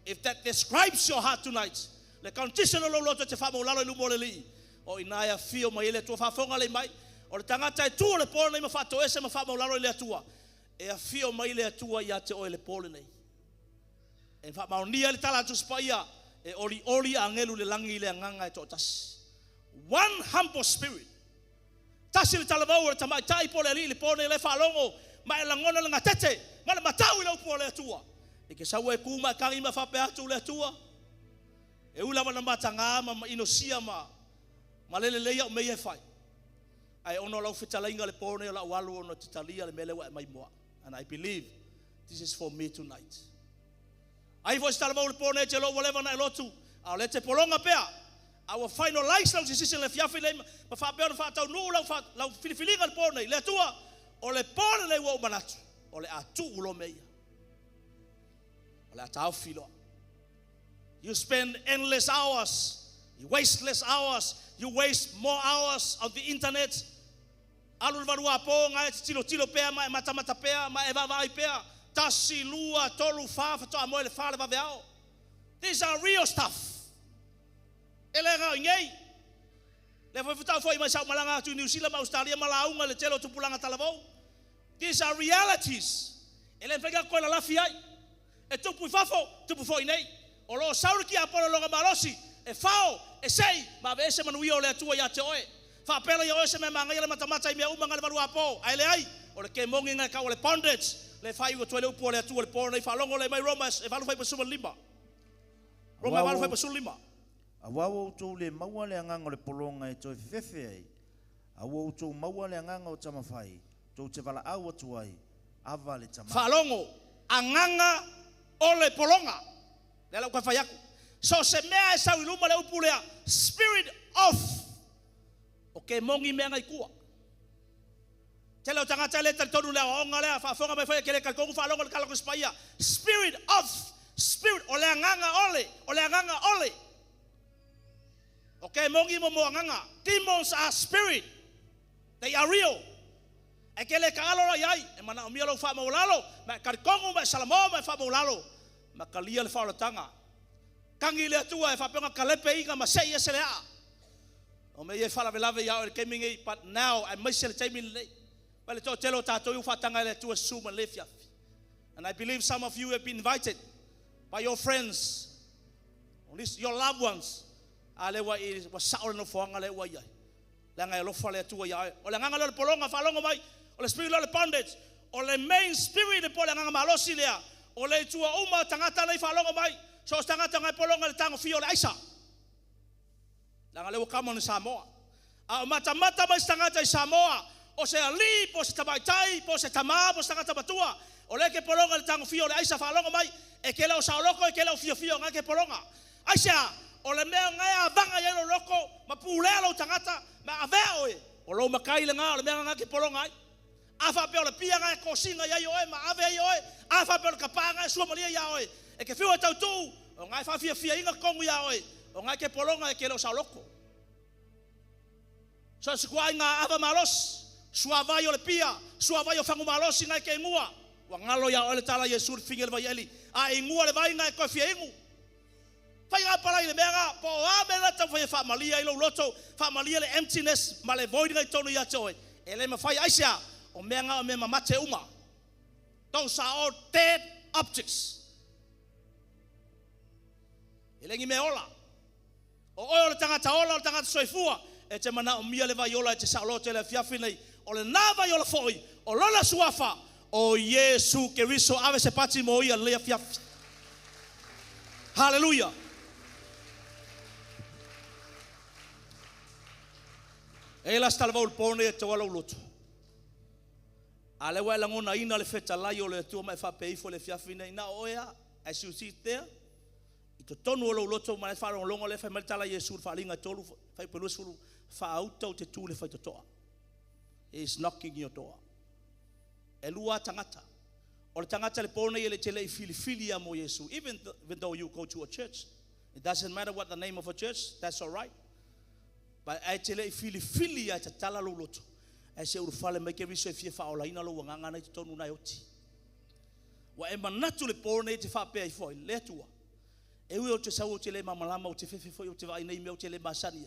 if that describes your heart tonight, le condition lo loto te whama ulalo ilu mole li. O inaya fio mai ele tua whafonga le mai. O le tangata e tua le pore nei ma whato ese ma whama ulalo le atua. E a fio mai le atua ia te o le pore nei. E fa maunia le tala tu spaia e oli angelu le langi le nganga e totas. One humble spirit. Tasi le tala vau le tamai tai pole li le pone le falongo ma e langona le ngatete ma le matau le upo le atua. E ke saua e kuma kangi ma fa pe atu le atua. E ula wana matanga ma inosia ma lele leia o mei e fai. Ai ono lau fitalainga le pone la walu ono titalia le mele wa mai moa. And I believe this is for me tonight. Ai foi stala mo le pone te lo whatever na lotu. A le te polonga pea. Our finalize lau decision le fiafi le ma fa pe fa tau no lau filifilinga le pone le tua o le pone le wo manatu. O le atu ulo meia. O le atau filo. You spend endless hours. You wasteless hours. You waste more hours on the internet. Alu varua po ngai tilo pea ma mata pea ma eva vai pea. Tasi lua tolu fa to amoe le fa le vaveao. These are real stuff. Ele ga ngei. Le foi futa foi mai sa malanga tu New Zealand ma Australia ma launga le telo tupulanga talavou. These are realities. Ele pega ko la lafia. E tupu fafo, tupu foi nei. O lo sauri ki apolo lo malosi. E fao, e sei, ma vese manuio le tua ya te oe. Fa pela yo ese me manga le matamata me uma ngale valua po. Ai le ai. O le ke mongi nga ka o le pondage. Le fai o tuele upo le atua le pona i falongo le mai Romas e valu fai pasuma lima. Roma valu fai pasuma lima. A wawo tau le maua le anganga le polonga e toi fefe ai. A wawo tau maua le anganga o tamawhai. Tau te vala au atu ai. Ava le tamawhai. Falongo, anganga o le polonga. Le lau ka fai aku. So se mea e sau iluma le upu lea. Spirit of. O ke mongi mea ngai kua. Te leo tangata le tonu lea o onga lea. Whafonga mai whai kere kalkongu whalonga le kalako spaia. Spirit of. Spirit o le anganga ole. O le anganga ole. Okay, mongi mo anganga. Demons are spirit. They are real. E ke le ka alo la yai, e mana o mia lo fa maulalo, ma karikongo ma salamo ma fa maulalo, ma kalia le fa o tanga. Kangi le tua e fa penga kalepe inga ma sei ese lea. O me ye fa la velave ya o ke mingi, but now I must say me le. Well to telo tato you fa tanga le tua suma le fia. And I believe some of you have been invited by your friends, at least your loved ones. Ale wa I wa saul no foanga le wa ya. La nga lo fa le tua ya. O la nga le polonga fa longa mai. O le spirit le bondage. O le main spirit le pola nga malosi lea. O le tua uma tangata le fa longa mai. So tangata nga polonga le tango fio le aisa. La nga le kama ni Samoa. A mata mai tangata I Samoa. O se ali po se tabaitai, po se tama, po se tangata batua. O le ke polonga le tango fio le aisa fa longa mai. E ke lao saoloko e ke lao fio nga ke polonga. Aisa o le mea ngai avanga ia lo loko ma pulea lo tangata ma avea oe. O lo makai le nga o le mea nga ke polonga ai. Afa pe o le pia nga ko singa ia oe ma avea ia oe. Afa pe o le kapanga sua malia ia oe. E ke fiu tau tu o ngai fa fia inga kongu ia oe. O ngai ke polonga e ke lo saoloko. So sikuai nga ava malos. Sua vai o le pia, sua vai o fangu malosi ngai ke ngua. Wa ngalo ya o le tala Yesu fingel vai eli. A ngua le vai ngai ko fia ingu. Fai ga para ile mega po a me la ta foi fa malia ilo loto, fa malia le emptiness, ma le void ngai tonu ya toe. Ele me fai aisia o mega o me mate uma. Those are all dead objects. Ele ngi me ola. O le tangata ola, le tangata soifua. E te mana o mia le vai ola e te sa lote le fiafi nei. O le nava yola foi, o lola suafa, o Yesu Keriso ave se pati mo ia le fiafi. Hallelujah. E la stala vol pone e te wala uloto. Ale wala ngona ina le feta lai o le tua mai fa peifo le fiafi nei na oia, as you see there. Ito tonu o uloto mai fa longo le fa meltala Yesu fa linga tolu fa pelusulu fa auto o te tu le fa toa. He is knocking your door. Elua tangata. O le tangata le pone ele tele fili mo Yesu. Even though you go to a church, it doesn't matter what the name of a church. That's all right. But I tele fili ya tatala lo loto. I say urufale make every so fie fa ola ina lo wanganga na tonu na yoti. Wa e manatu le pone te fa pe ai foi le tua. E ui o te sau o te le mamalama o te fefe foi o te vai nei me o te le masani.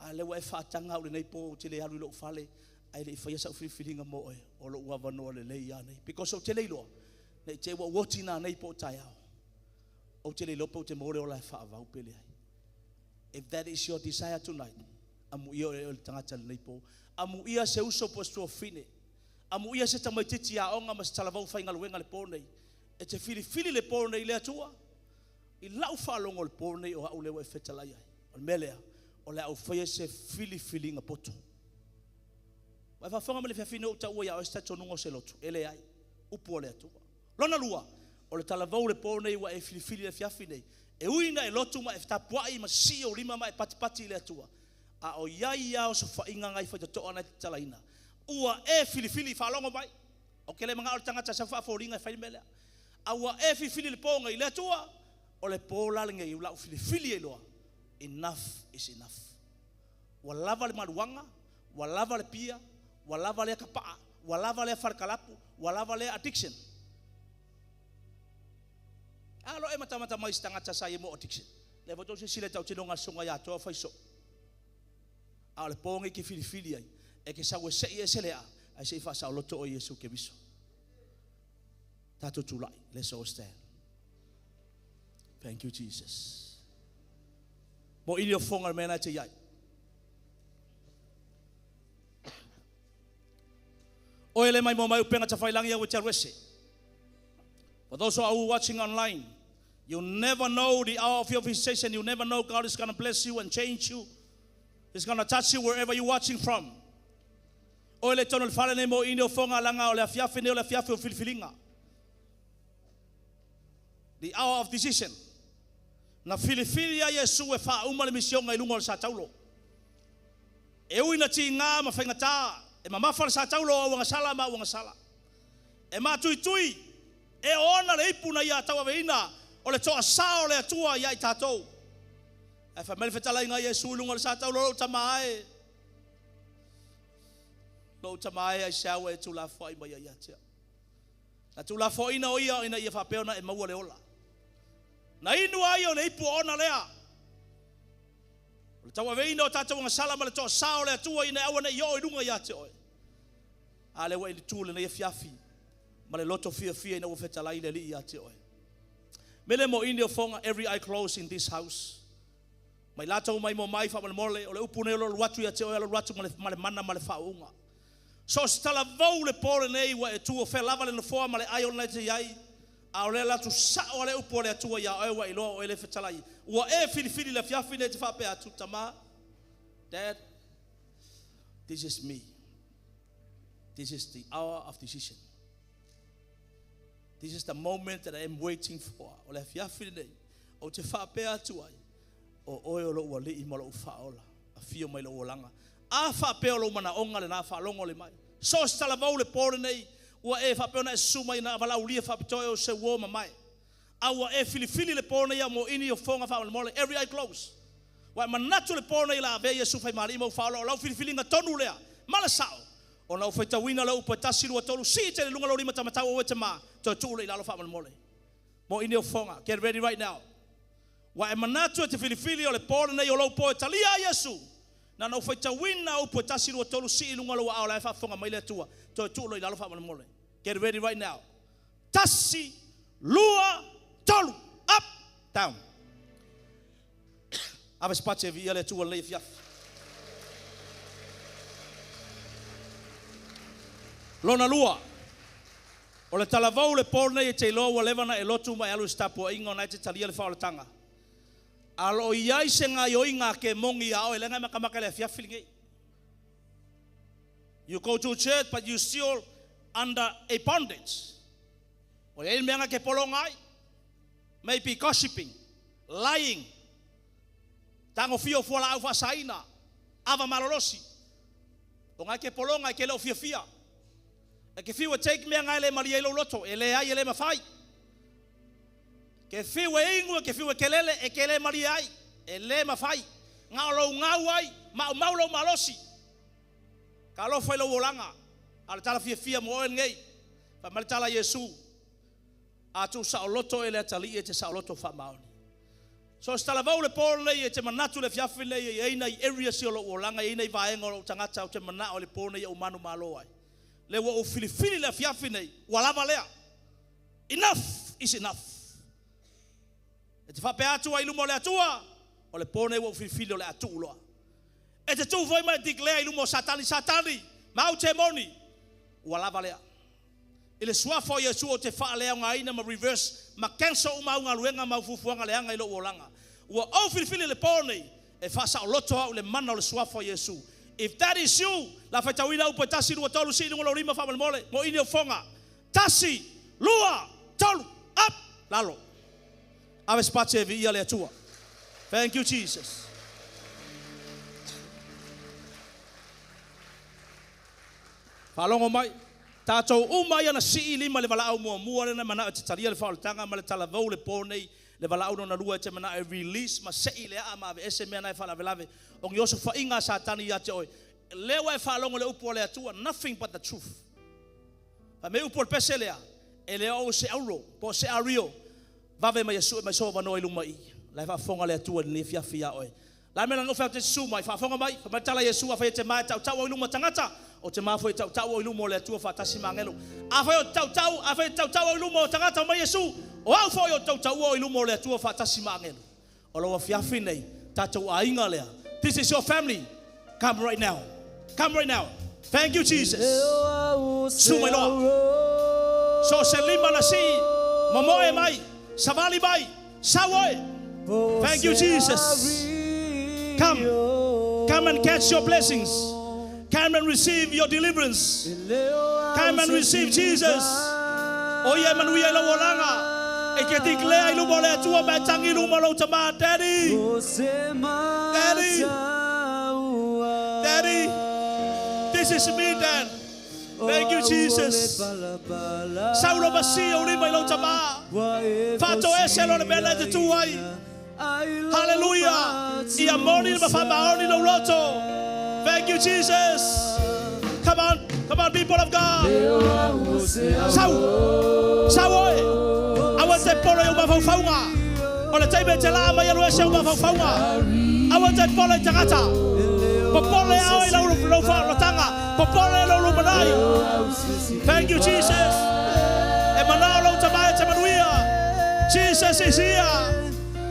A le wa e fa tanga o le nei po o te le alu lo fale. Ai le fa yasa filinga mo e o lo wa no le le ya nei because o te le lo nei te wa woti na nei po tai ao o te le lo po te more o la fa va upele ai. If that is your desire tonight, amu ia o tangata le nei po amu ia se uso posto fine amu ia se tamai titi a onga mas tala vau fainga luenga le po nei e te fili le po nei le atua I lau fa longo le po nei o au le wa feta lai ai o melea o le au fa se filinga poto. Vai fa fonga le fafino o tau ia o sta tonungo se lotu ele ai upo le atu lona lua o le tala vau le po nei wa e fili le fiafine e uina e lotu ma e sta puai ma si o lima ma e pati le atua a o ia o so fa inga ngai fa to ona talaina ua e fili fa longo mai o ke le manga o tangata sa fa foringa fa mele a ua e fili le po ngai le atua o le po la ngai u la fili e loa enough is enough wa lava le maruanga wa lava le pia wa lava le kapa, wa lava le farkalapu, wa lava le addiction. Alo e mata mai tangata sa mo addiction. Le voto se sile tau tinonga songa ya to fa iso. Ale pongi ki fili ai. E ke sa we se e selea. Ai se fa sa loto o Yesu ke biso. Tato tulai. Let's all stand. Thank you Jesus. Mo ili o fonga mena te yai. Oile mai mo mai upenga ta failangi ya wetawese. For those who are watching online, you never know the hour of your visitation. You never know God is going to bless you and change you. He's going to touch you wherever you're watching from. Oile tono fale ne mo ino fonga langa o le afiafi ne o le afiafi o filifilinga. The hour of decision. Na filifilia Yesu e fa uma le mission ngai lungo sa taulo. E uina tinga ma faingata. E mama fala sa taulo o nga sala ma o nga sala. E ma tui e ona le ipuna ia tawa veina o le toa sa o le atua ia I tatou. E fa mele fetala inga Yesu lunga le sa taulo tamae. lo tamai ai sawa e tula foi mai ia tia na tula foi na ia ina ia fa peona e mau le ola na inu ai o nei pu ona lea le tawa veina o tata wanga sala ma le to sao le tua ina awana yo i runga ia te oi ale wa i tule na ia fiafi ma le loto fia ina o fetalai le li ia te oi mele mo ini o fonga every eye closed in this house mai lato mai mo mai fa ma le mole o le upune o lo watu ia te oi lo watu ma le mana ma le faunga so stala vau le pole nei wa e tuo fe lava le no fo ma le ai ona te ai a ole la tu sa ole upo le tua ia o wa ilo o le fetalai wa e fili le fiafi le te fa pe atu tama dad this is me this is the hour of decision this is the moment that I am waiting for ole fiafi le o te fa pe atu ai o o lo wa le I mo lo fa ola a fio mai lo langa a fa pe lo mana onga le na fa longo le mai so stala vau le pole nei ua e whapeona e suma ina wala ulia whapitoe o se uoma mai. A ua e filifili le pōna ia mo ini o whonga whaole mole, every eye close. Wa manatu le pōna i la ave Yesu whai mari ima u whaola o lau filifili nga tonu lea, mala sao. O nau whaita wina lau pa tasiru a tolu, si te le lunga lau rima tamatau o te maa, to tūle i lalo whaole mole. Mo ini o whonga, get ready right now. Wa e manatu e te filifili o le pōna nei o lau po e talia Yesu. Na nau whaita wina o pa tasiru a tolu, si i lunga lau a o lai whafonga mai le tua, to tūle i lalo whaole mole. Get ready right now. Tasi, lua, tolu, up, down. Ave space vi ele tua le fiaf. Lona lua. O le talavau le porne e te loa levana e lotu mai alu stapo ingo na te talia le faole tanga. Alo iai se nga yo inga ke mongi a o elenga makamaka le fiaf filingi. You go to church but you still under a bondage. O e meanga ke polongai, maybe gossiping, lying, tango fio fuala au fasaina, ava malolosi. O ngai ke polongai ke leo fia. E ke fiu e take meanga ele maria ilo loto, ele ai ele mafai. Ke fiu e ingu, ke fiu e kelele, e kele maria ai, ele mafai. Ngau ai, maulo malosi. Ka lo fai lo wolanga. Ala tala fia mo en ngei. Pa mal tala Yesu. Atu sa loto ele tali e te sa loto fa maoni. So stala vau le pole e te manatu le fiafi le e ina I area si lo olanga e ina I vaenga o tangata o te mana o le pole e o manu malo ai. Le wa o filifili le fiafi nei walava lea. Enough is enough. E te fa pe atu ai lumo le atua o le pole o filifili o le atu loa. E te tu foi mai declare I lumo satani mau te moni. Walava lea. Ile suafo Yesu o te wha lea ngā ina ma reverse, ma cancel uma unga luenga ma ufufuanga leanga ilo uolanga. Ua au filifili le pōnei, e whasa o loto au le mana o le suafo Yesu. If that is you, la whaitawina upo tasi lua tolu si ilunga lo rima wha mole, mo ini o whonga. Tasi, lua, tolu, up, lalo. Awe spate e vi ia le atua. Thank you, Jesus. Whalongo mai. Tātou umai ana si lima le wala au mua le na mana te talia le whaoltanga ma le talavau le pōnei le wala au na rua te mana e release ma sei le a ma ave ese mea nai whalavelave o ngi oso whainga sa tani ia te oi lewa e whalongo le upo le atua nothing but the truth pa me upo le pese lea e lea o se auro po se ario vave ma Yesu e mai soa wanoa iluma I lai whafonga le atua le fiafia oi lai mena ngofea te su mai whafonga mai pa tala Yesu a whai te mai tau o iluma tangata o te mafo I tau o ilumo le atua whatasi mangelo. A whai o tau o ilumo o tangata o mai Yesu. O au whai o tau o ilumo le atua whatasi mangelo. O lawa fiafi nei, tātou a inga lea. This is your family. Come right now. Come right now. Thank you, Jesus. Sumai loa. So se lima na si, mamoe mai, savali mai, sawoe. Thank you, Jesus. Come and catch your blessings. Come and receive your deliverance. Come and receive Jesus. O ye manu ye lo wolanga. E ke declare I lumo le tua me tangi lumo lo tama daddy. Daddy. This is me, Dad. Thank you, Jesus. Saulo basi o lima lo tama. Fato ese lo le bela te tuai. Hallelujah. I amoni ma fa maoni lo loto. Thank you, Jesus. Come on. Come on, people of God. Sao ơi. Awan te polo yung mafaufaunga. O le taime te la mai alo ese yung mafaufaunga. Awan te polo yung tangata. Popole ao i lau whaolotanga. Popole lau lumanai. Thank you, Jesus. E manao lau tamai te manuia. Jesus is here.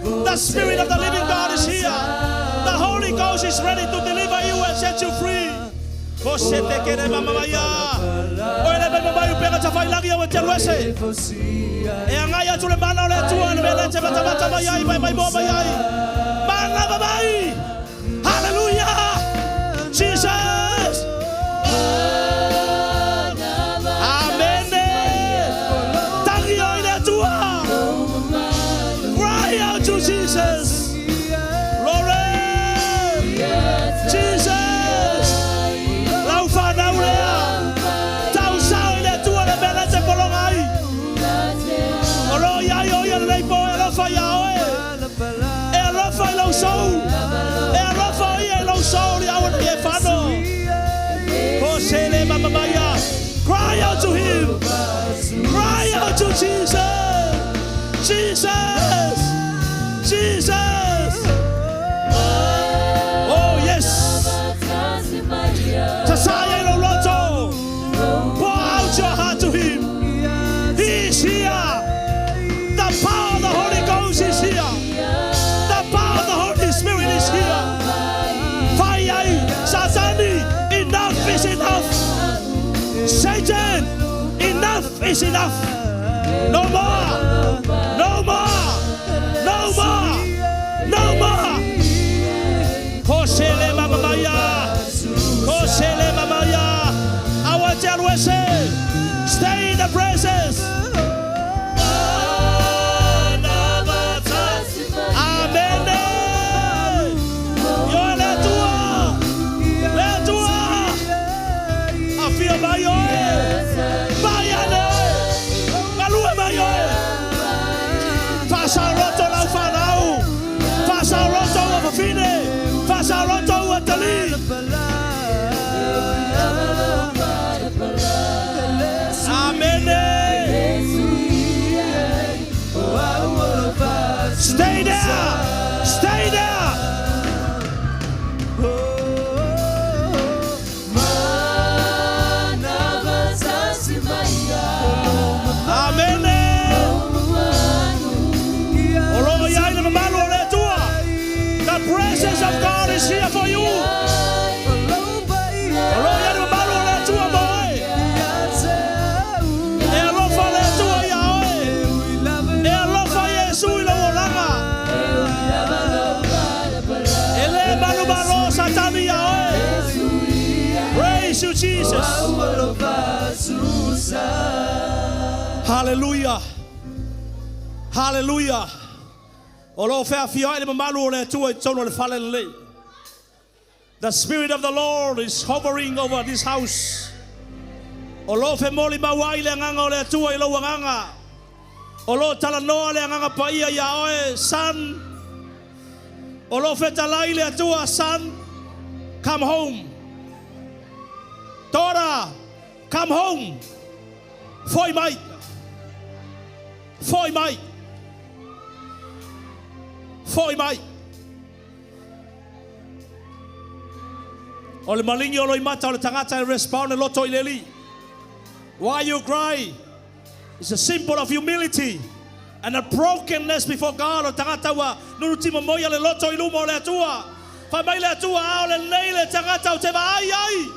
The Spirit of the living God is here. The Holy Ghost is ready to deliver you and set you free. Kosete kere mama maya. Oile be mama yu pega tafai lagi ya wete luese. E angaya tule mana ole tua le bele te mata mata mayai mai bo mayai. Mana babai. Hallelujah. Jesus. Amen. Tangi oile tua. Cry out to Jesus. Glory. Jesus. Laufana ulea. Tau sao ile tua le bele te kolongai. Olo ya yo ya le po elo fa ya oe. E alo fa lo sou. E alo fa ya lo sou ya o le fano. Kosele mama maya. Cry out to him. Cry out to Jesus. Jesus. Jesus. Oh yes. Tasaya lo loto. Pour out your heart to him. He is here. The power of the Holy Ghost is here. The power of the Holy Spirit is here. Fire, Satani, enough is enough. Satan, enough is enough. No more. No more. No more. No more. Kosele mama maya. Kosele mama maya. I want to tell you, stay in the presence. Amen. Yo le tua. Le tua. Afia bayo. Bayane. Galua bayo. Fasa roto la fanau. Fasa roto wa fine. Fasa roto wa tali. Amen. Stay there. Stay there. Amen. The presence of God is here for you. Praise you, Jesus. Hallelujah. Hallelujah. The Spirit of the Lord is hovering over this house. Olo fe moli mawai le nganga ole tua ilo wanganga. Olo talanoa le nganga paia ya oe son. Olo fe talai le tua son. Come home. Daughter, come home. Foi mai. Foi mai. Foi mai. O le malingi o lo imata o le tangata e respond e loto i leli. Why you cry? It's a symbol of humility and a brokenness before God. O tangata wa nurutima moia le loto i luma o le atua. Fa mai le atua a o le nei le tangata o te va ai ai.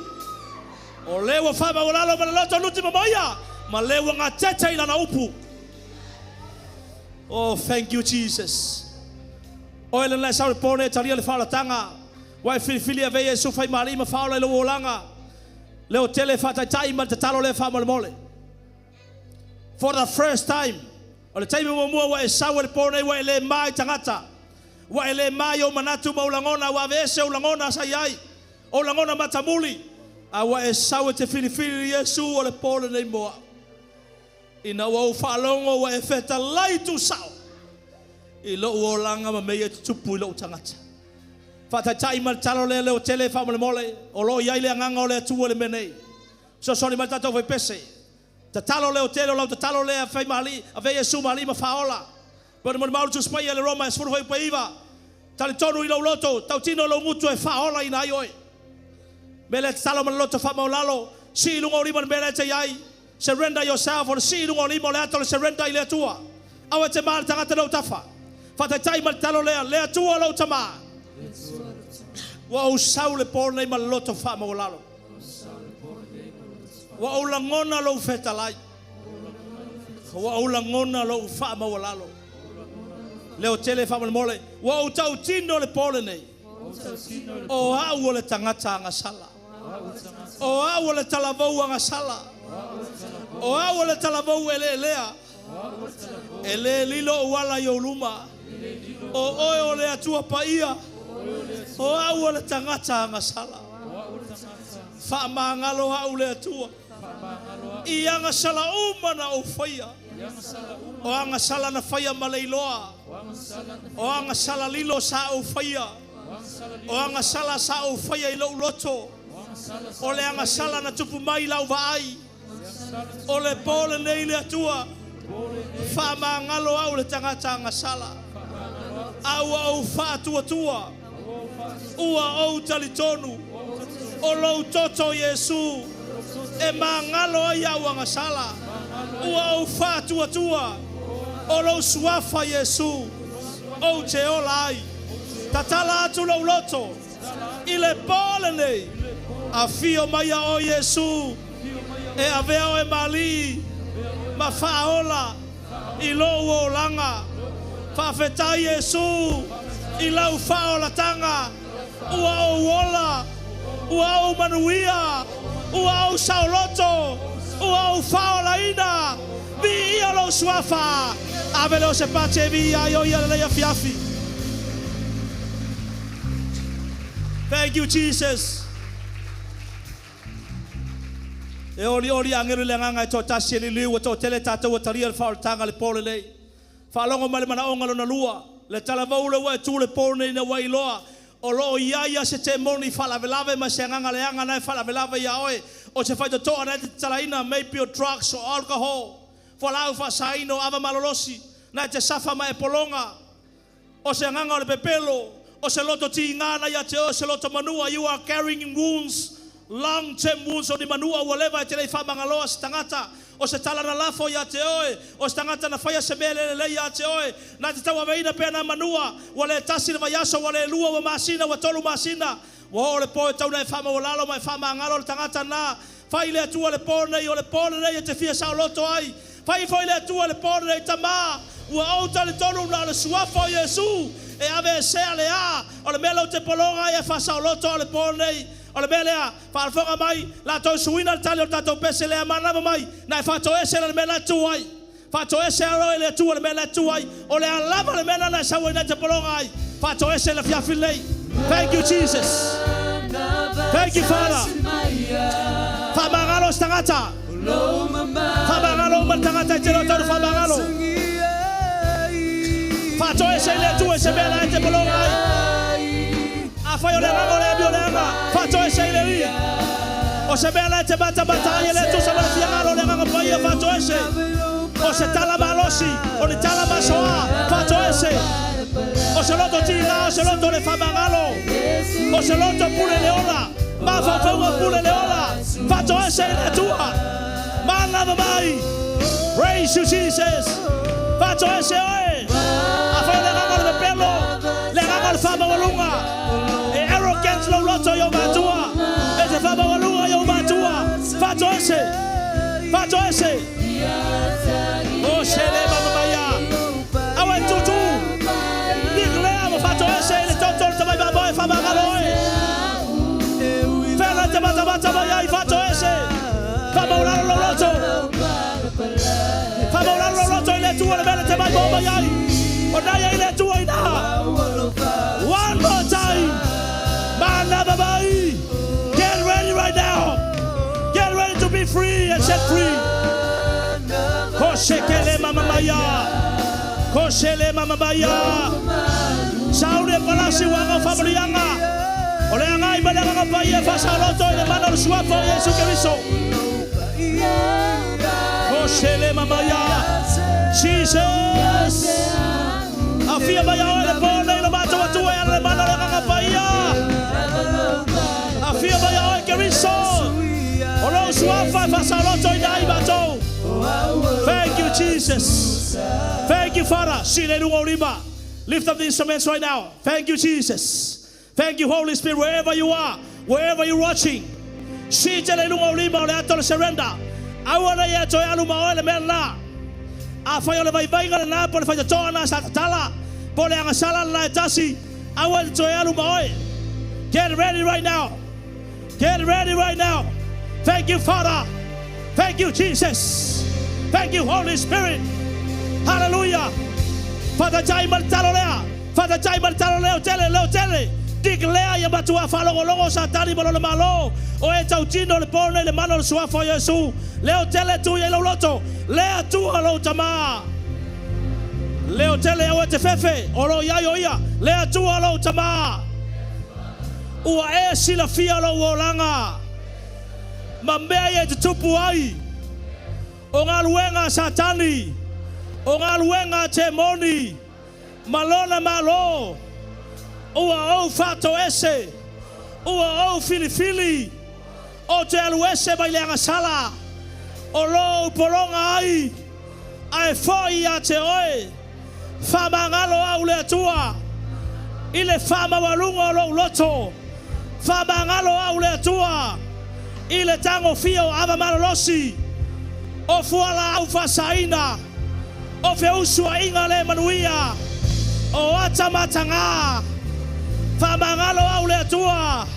O lewa fa ma wala ma le loto nurutima moia. Ma lewa ngā tete i lana upu. Oh, thank you, Jesus. O ele lai sau pone taria le fala tanga. Wai filifili a veia su fai mari ma faula le wolanga. Leo tele fata tai ma talo le fa mole. For the first time, o le taimi mo wa e sau le pone wa ele mai tangata. Wa ele mai o manatu ma ulangona wa vese ulangona sai ai. O langona matamuli. A wa e sau te filifili Yesu o le pone nei moa. Ina wa falongo wa e feta lai tu sau. I lo o langa ma mea tupu i lo tangata. Fata tai ma talo le o tele fa mole o lo iai le nganga o le tua le menei. So sorry mai tatou vai pese. Ta talo leo telo lau ta talo lea fai mali, ave Yesu mali ma faola. Pero mo mau tu spai le Roma esfuru hoi paiva. Tali tonu i lo loto, tau tino lo mutu e faola ina ioi. Mele talo ma loto fa maulalo, si lungo lima mele te yai. Surrender yourself or si lungo lima le atole surrender ile tua. Awe te mal tangata lo tafa. Fata tai mal talo lea tua lo tama. Wa o saule por nei ma loto fa maulalo. Wa o langona lo fetalai. Wa o langona lo fa maulalo. Leo tele fa mole. Wa o tau tino le pole nei. O au le tangata nga sala. O au le talavou nga sala. O au le talavou lea. Ele lilo wala yo luma. O le atua paia. O au le tangata nga sala. Fa mangalo au le atua. Ia nga sala umana o faia. O anga sala na faia maleiloa. O anga sala lilo sa o faia. O anga sala sa o faia ilo loto. O le anga sala na tupu mai lau vaai. O le pole nei le atua. Fa mangalo au le tangata anga sala. Aua au fa atua tua. Ua au talitonu. O lo toto Yesu. E mangalo ai au anga sala. Ua au fa atua tua. O lo suafa Yesu. O te ola ai. Tatala atu lo loto. Ile pole nei. A fio maia o Yesu. E aveo e mali. Ma faola. I lo o langa. Fa fetai Yesu. I lau faola tanga. Ua o wola. Ua o manuia. Ua o sauloto. Ua o faola ina. Vi ia lo suafa. Avelo se pace via io ia le fiafi. Thank you, Jesus. E ori angeru le nganga e to tasi ni liu to tele tata o taria fa tanga le pole le. Fa longo male mana onga na lua. Le talavou le wa tu le pole na wa iloa. O lo ia se te moni fa la velave ma se nganga le anga na fa la velave ya oe. O se fa to ana te talaina maybe or drugs or alcohol. Fa la fa saino ava malolosi. Na te safa mai polonga. O se nganga o le pepelo. O se loto ti ngana ya te o se loto manua. You are carrying wounds. Long-term wounds o di manua whatever te lei fa mangaloa se tangata. O se tala na lafo ya te oe. O se tangata na faya se mele le ya te oe. Na te tawa veina pena manua. Wale tasi na vayaso wale lua wa masina wa tolu masina. Wa o le poe tau na e fama walalo ma e fama angalo le tangata na. Fai le atua le pone o le pone le te fia sao loto ai. Fai le atua le pone le tama. Ua o tali tonu na le suafo Yesu. E ave se ale a. O le melo te polonga e fa sao loto o le pone. O le melea, whaalfonga mai, la tau suina le tali o tatou pese lea manava mai, na e whato ese le mela tuai. Whato ese aroe le tua le mela tuai, o le alava le mela na sawa ina te polonga ai. Whato ese le fiafi lei. Thank you, Jesus. Thank you, Father. Whamangalo stangata. Whamangalo matangata e te rotaru whamangalo. Whato ese le tua ese mela e te polonga ai. Fai o le rango le bio le anga. Fato e sei le ria. O se bela te bata battaglia le tu sama fialo le rango poi e fato e sei. O se tala malosi. O le tala masoa. Fato e sei. O se loto tira. O se loto le fa mangalo. O se loto pure le ola. Ma fa fuga pure le ola. Fato e sei le tua. Man lava mai. Praise you Jesus. Fato e sei oe. A fai le rango le pelo. Le rango le fa malunga. Lo loto yo matua. E te fa walunga yo matua. Fato ese. Fato ese. O shele mama maya. Awe tutu. Niglea mo fato ese le toto te vai babo e fa magaloe. Fela te bata maya I fato ese. Fa maulano lo loto. Fa maulano lo loto ile tu le bele te vai babo maya. O daya ile tu ina. One more time. Get ready right now. Get ready to be free and set free. Koshekele mama maya. Koshele mama maya. Saudi palasi wanga fabrianga. Ole ngai bala ngapa ia fasaloto i le mana le suafa o Yesu Keriso. O shele mamaya. Jesus. Afia maya o le pole i le mata watua i le mana le kakapaia. Afia maya o Keriso. O lo suafa fasaloto i dai bato. Thank you, Jesus. Thank you, Father. Lift up the instruments right now. Thank you, Jesus. Thank you, Holy Spirit, wherever you are, wherever you're watching. Surrender. I want to to aluma ole mela. A fai ole vai vai na por fai tona sa tala. Por ang sala la tasi. I want to aluma ole. Get ready right now. Get ready right now. Thank you, Father. Thank you, Jesus. Thank you, Holy Spirit. Hallelujah. Father Jai Martalolea. Father Jai Martaloleo tele. Declare ya batua falongolongo satani malole malo. O e tautino le pone le mano le suafo Yesu. Leo tele tu ye lo loto. Lea tu alo tama. Leo tele o te fefe. Olo ya yo ia. Lea tu alo tama. Ua e sila fia lo wolanga. Mambea ye te tupu ai. O ngā luenga satani. O ngā luenga te moni. Malona malo. Ua o fato ese. Ua o filifili. O te alu ese mai leanga sala. O lo poronga ai. Ai foi a te oe. Fama ngalo au le atua. Ile fama walunga lo loto. Fama ngalo au le atua. Ile tango fio ava malolosi. O fuala au fasaina. O fe usua inga le manuia. O ata matanga. Fama ngalo au le atua.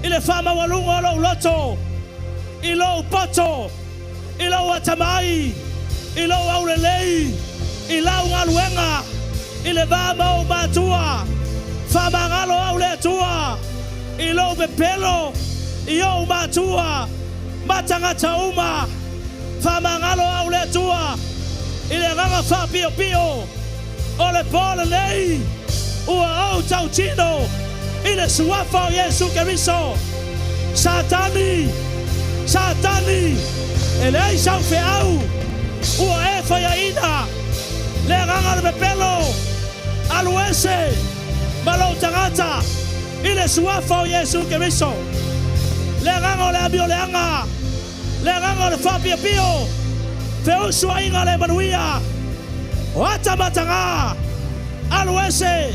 Ile fama walunga lo loto. Ilo poto. Ilo atamai. Ilo au le lei. Ilo ngaluenga. Ile vama o matua. Fama ngalo au le atua. Ilo bepelo. Io matua. Matanga tauma. Fama ngalo au le tua. Ile ranga fa pio pio. O le pole nei. Ua au tautino. Ile suafa Yesu Keriso. Satani. Ele ai sau fe au. Ua e fa ya ina. Le ranga le pelo. Aluese. Malo tangata. Ile suafa Yesu Keriso. Le ranga le abio le anga. Le ranga le fa pio pio. Fe usua inga le manuia. Wata matanga. Aluese.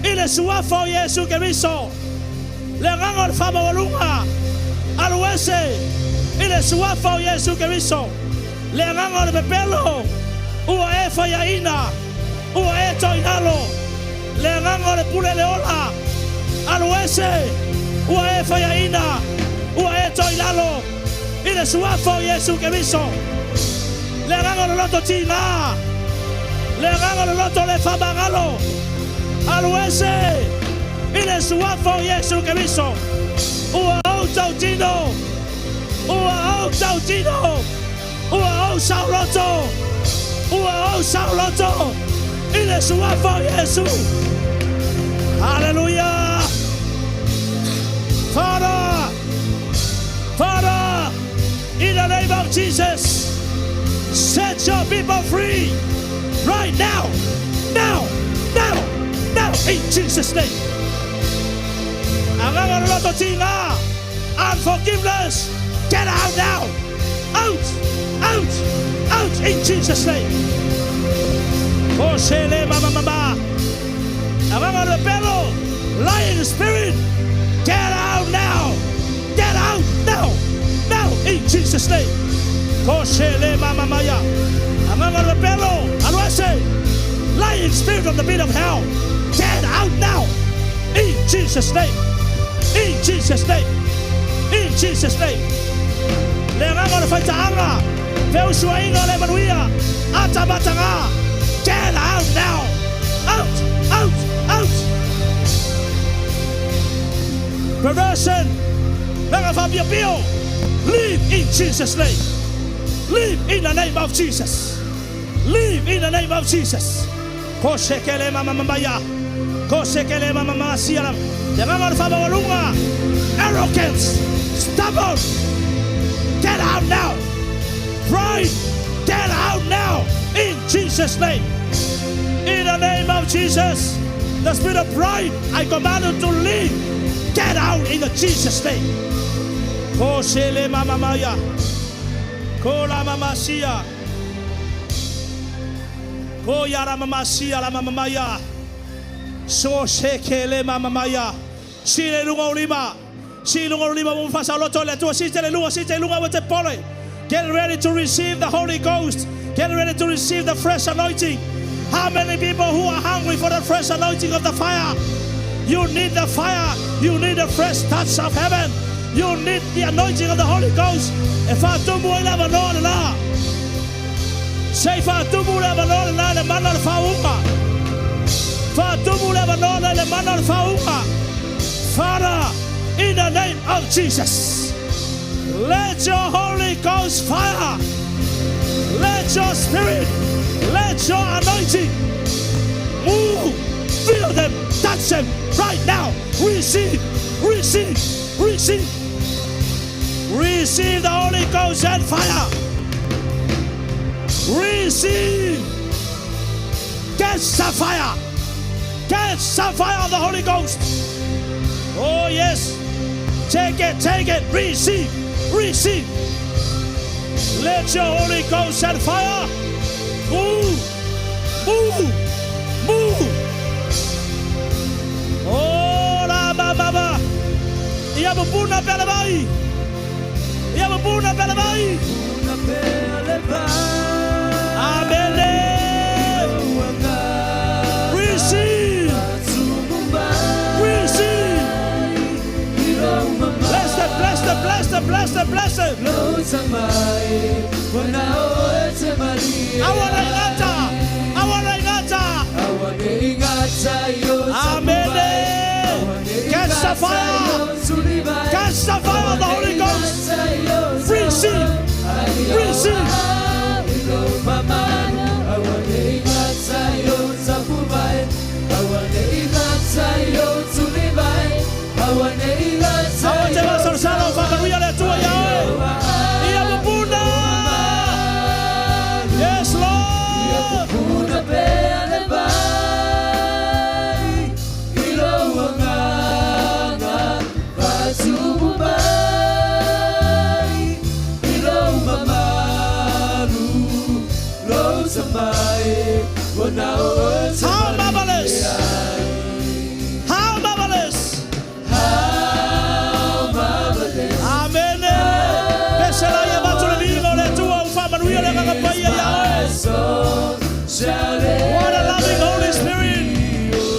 Ile suafa Yesu Keriso. Le ranga le fa mawalunga. Aluese. Ile suafa Yesu Keriso. Le ranga le pepelo. Ua e fa ya ina. Ua e toinalo. Le ranga le pule le ola. Aluese. Ua e fa ya ina. Ua e toinalo. Ile suafa Yesu Keriso. Le ranga le loto tina. Le ranga le loto le fa bangalo. Aluese. Ile suafa Yesu Keriso. Ua au tautino. Ua au tautino. Ua au sauloto. Ua au sauloto. Ile suafa Yesu. Hallelujah. Father, in the name of Jesus, set your people free right now, in Jesus' name. Unforgiveness, get out now, out, in Jesus' name. Oh, Shele Mama, lying spirit, get out now, in Jesus' name. Oh, Shele Mama Maya, lying spirit of the pit of hell, get out now, in Jesus' name. In Jesus' name. In Jesus' name. Le ranga le faitanga. Feu suainga le manuia. Ata batanga. Get out now. Out. Perversion. Ranga fabia pio. Leave in Jesus' name. Leave in the name of Jesus. Leave in the name of Jesus. Koshekele mama maya. Ko sekele mama sialam. Jangan fabawalunga. Arrogance. Stubborn. Get out now. Pride. Get out now. In Jesus' name. In the name of Jesus. The spirit of pride, I command you to leave. Get out in the Jesus' name. Ko sele mama maya. Ko la mama sia. Ko yara mama sia la mama maya. So sekele mama maya. Sile lunga ulima. Sile lunga ulima mufasa loto le tu sile lunga with the pole. Get ready to receive the Holy Ghost. Get ready to receive the fresh anointing. How many people who are hungry for the fresh anointing of the fire? You need the fire. You need the fresh touch of heaven. You need the anointing of the Holy Ghost. If I do more level la, say if I do more level la le manal fauma. If I do more level la le manal fauma. Father, in the name of Jesus, let your Holy Ghost fire, let your spirit, let your anointing move, feel them, touch them right now. Receive, receive, receive. Receive the Holy Ghost and fire. Receive. Get some fire. Get some fire of the Holy Ghost. Oh yes. Take it, take it. Receive, receive. Let your Holy Ghost and fire move, move, move. Oh, la baba. Yabuna Belabai. Yabuna Belabai. Amen. Receive. Receive. Bless them, bless them, bless them, bless them, bless them. Amen. Catch the fire. Catch the fire of the Holy Ghost. Receive. Receive. Yes, Lord. How marvelous! How marvelous! How marvelous! Amen. Besela batu lebingo le tua ufama nuia le kakapaya Yahweh. What a loving Holy Spirit!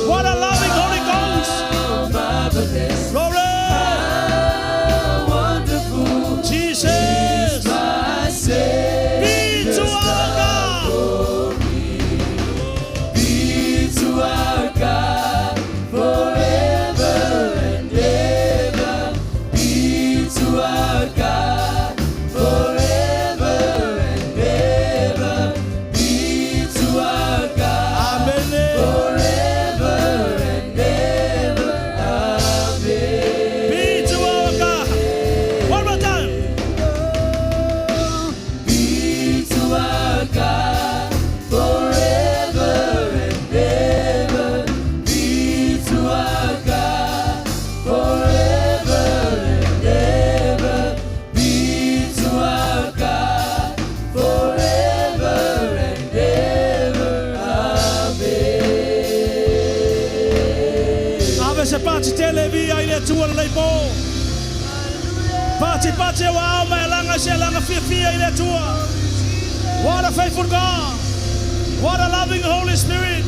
What a loving Holy Ghost! Glory! Wonderful! Jesus! Be to our God! What a faithful God. What a loving Holy Spirit.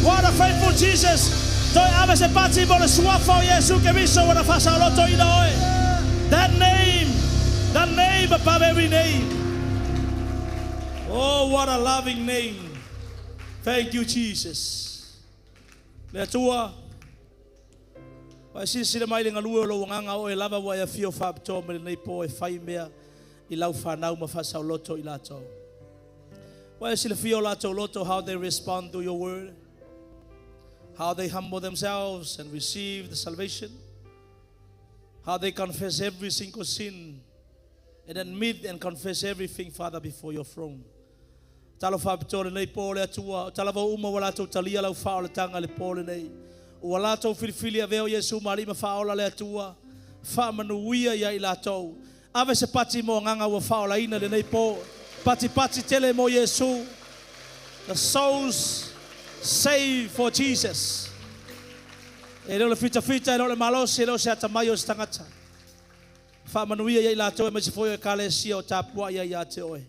What a faithful Jesus. That name above every name. Oh, what a loving name. Thank you, Jesus. Letua. Wa sisi mai le ngalua lo nganga o e lava wa ya fio fa to me nei po e fai mea I lau whanau ma fa sau loto I lato. Wa sisi le fio lato loto how they respond to your word. how they humble themselves and receive the salvation, how they confess every single sin and admit and confess everything, Father, before your throne. Talo whapitore nei po le atua, talava uma wala tau talia lau whao le tanga le po le nei. Wala tau whiriwhili a veo Yesu marima whaola le atua, whamanuia ia I lātou. Ave se pati mo nganga wa whaola ina le nei po, pati tele mo Yesu, the souls saved for Jesus. E leo le fita, e leo le malosi, e leo se atamai o se tangata. Whamanuia ia I lātou e mesi foio e kale sia o tāpua ia te oe.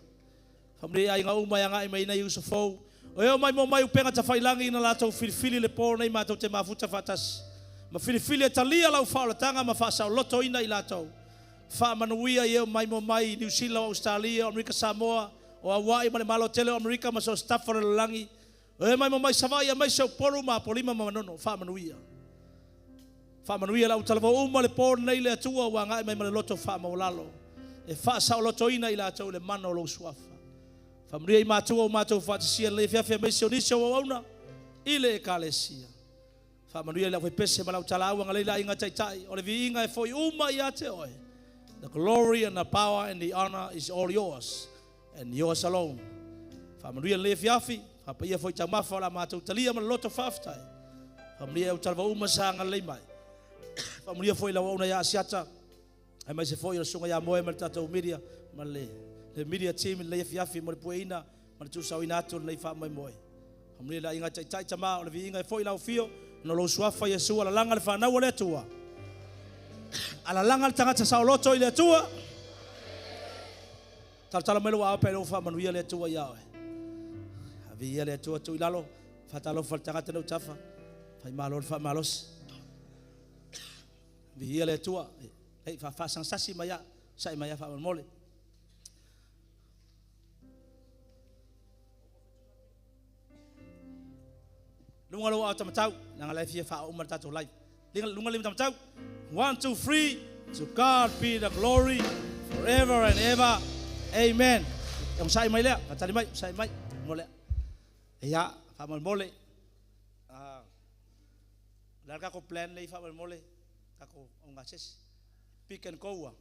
Whamre ai ngā umai anga I mai nei usafou. O eo mai mo mai upenga ta whailangi ina lātou whiriwhili le pō nei mātou te mafuta whatas. Ma whiriwhili e talia lau whaolatanga ma whaasau loto ina I lātou. Whamanuia eo mai mo mai New Zealand, Australia, Amerika, Samoa, o Hawaii, ma le malo tele o Amerika, ma so staffara le langi. O eo mai mo mai Savaia, mai sau poru ma polima ma manono. Whamanuia. Whamanuia lau talava uma le pō nei le atua wa ngai mai ma le loto whamaulalo. E whaasau loto ina I lātou le mano lo suafa. Famria I mātua o mātua whaatisia le whiawhia meisio nisio o auna I le ekalesia. Whamanuia le whai pese malau talaua nga leila inga taitai. O le vi inga e foi uma I ate oe. The glory and the power and the honor is all yours and yours alone. Whamanuia le whiawhi. Whapaia foi tamafa la mātua talia ma loto whaftai. Whamanuia e utalwa uma sa nga lei mai. Whamanuia foi la wauna ya asiata. Ai mai se foi la sunga ya moe ma le tatou media ma le media team le fiafi mo le pueina ma le tusau ina atu le fa mai moe. Hamle la inga tai tama o le vinga e foi la ofio no lo suafa Yesu ala langa le fa na le tua. Ala langa le tangata sa loto ile tua. Tala melo wa pe lo fa manuia le tua ya. Avia le tua tu ilalo fa talo fa tangata no tafa. Fai malo fa malos. Via le tua. Ei fa sansasi maya sai maya fa mole. Lunga lo au tamatau nanga lai fia fa umar tatou lai. Lunga lim tamatau. 1 2 3 to God be the glory forever and ever. Amen. Yang sai mai le, katali mai, sai mai mole. Ya, fa mole. Larga ko plan le fa mole. Kako ongases. Pick and go.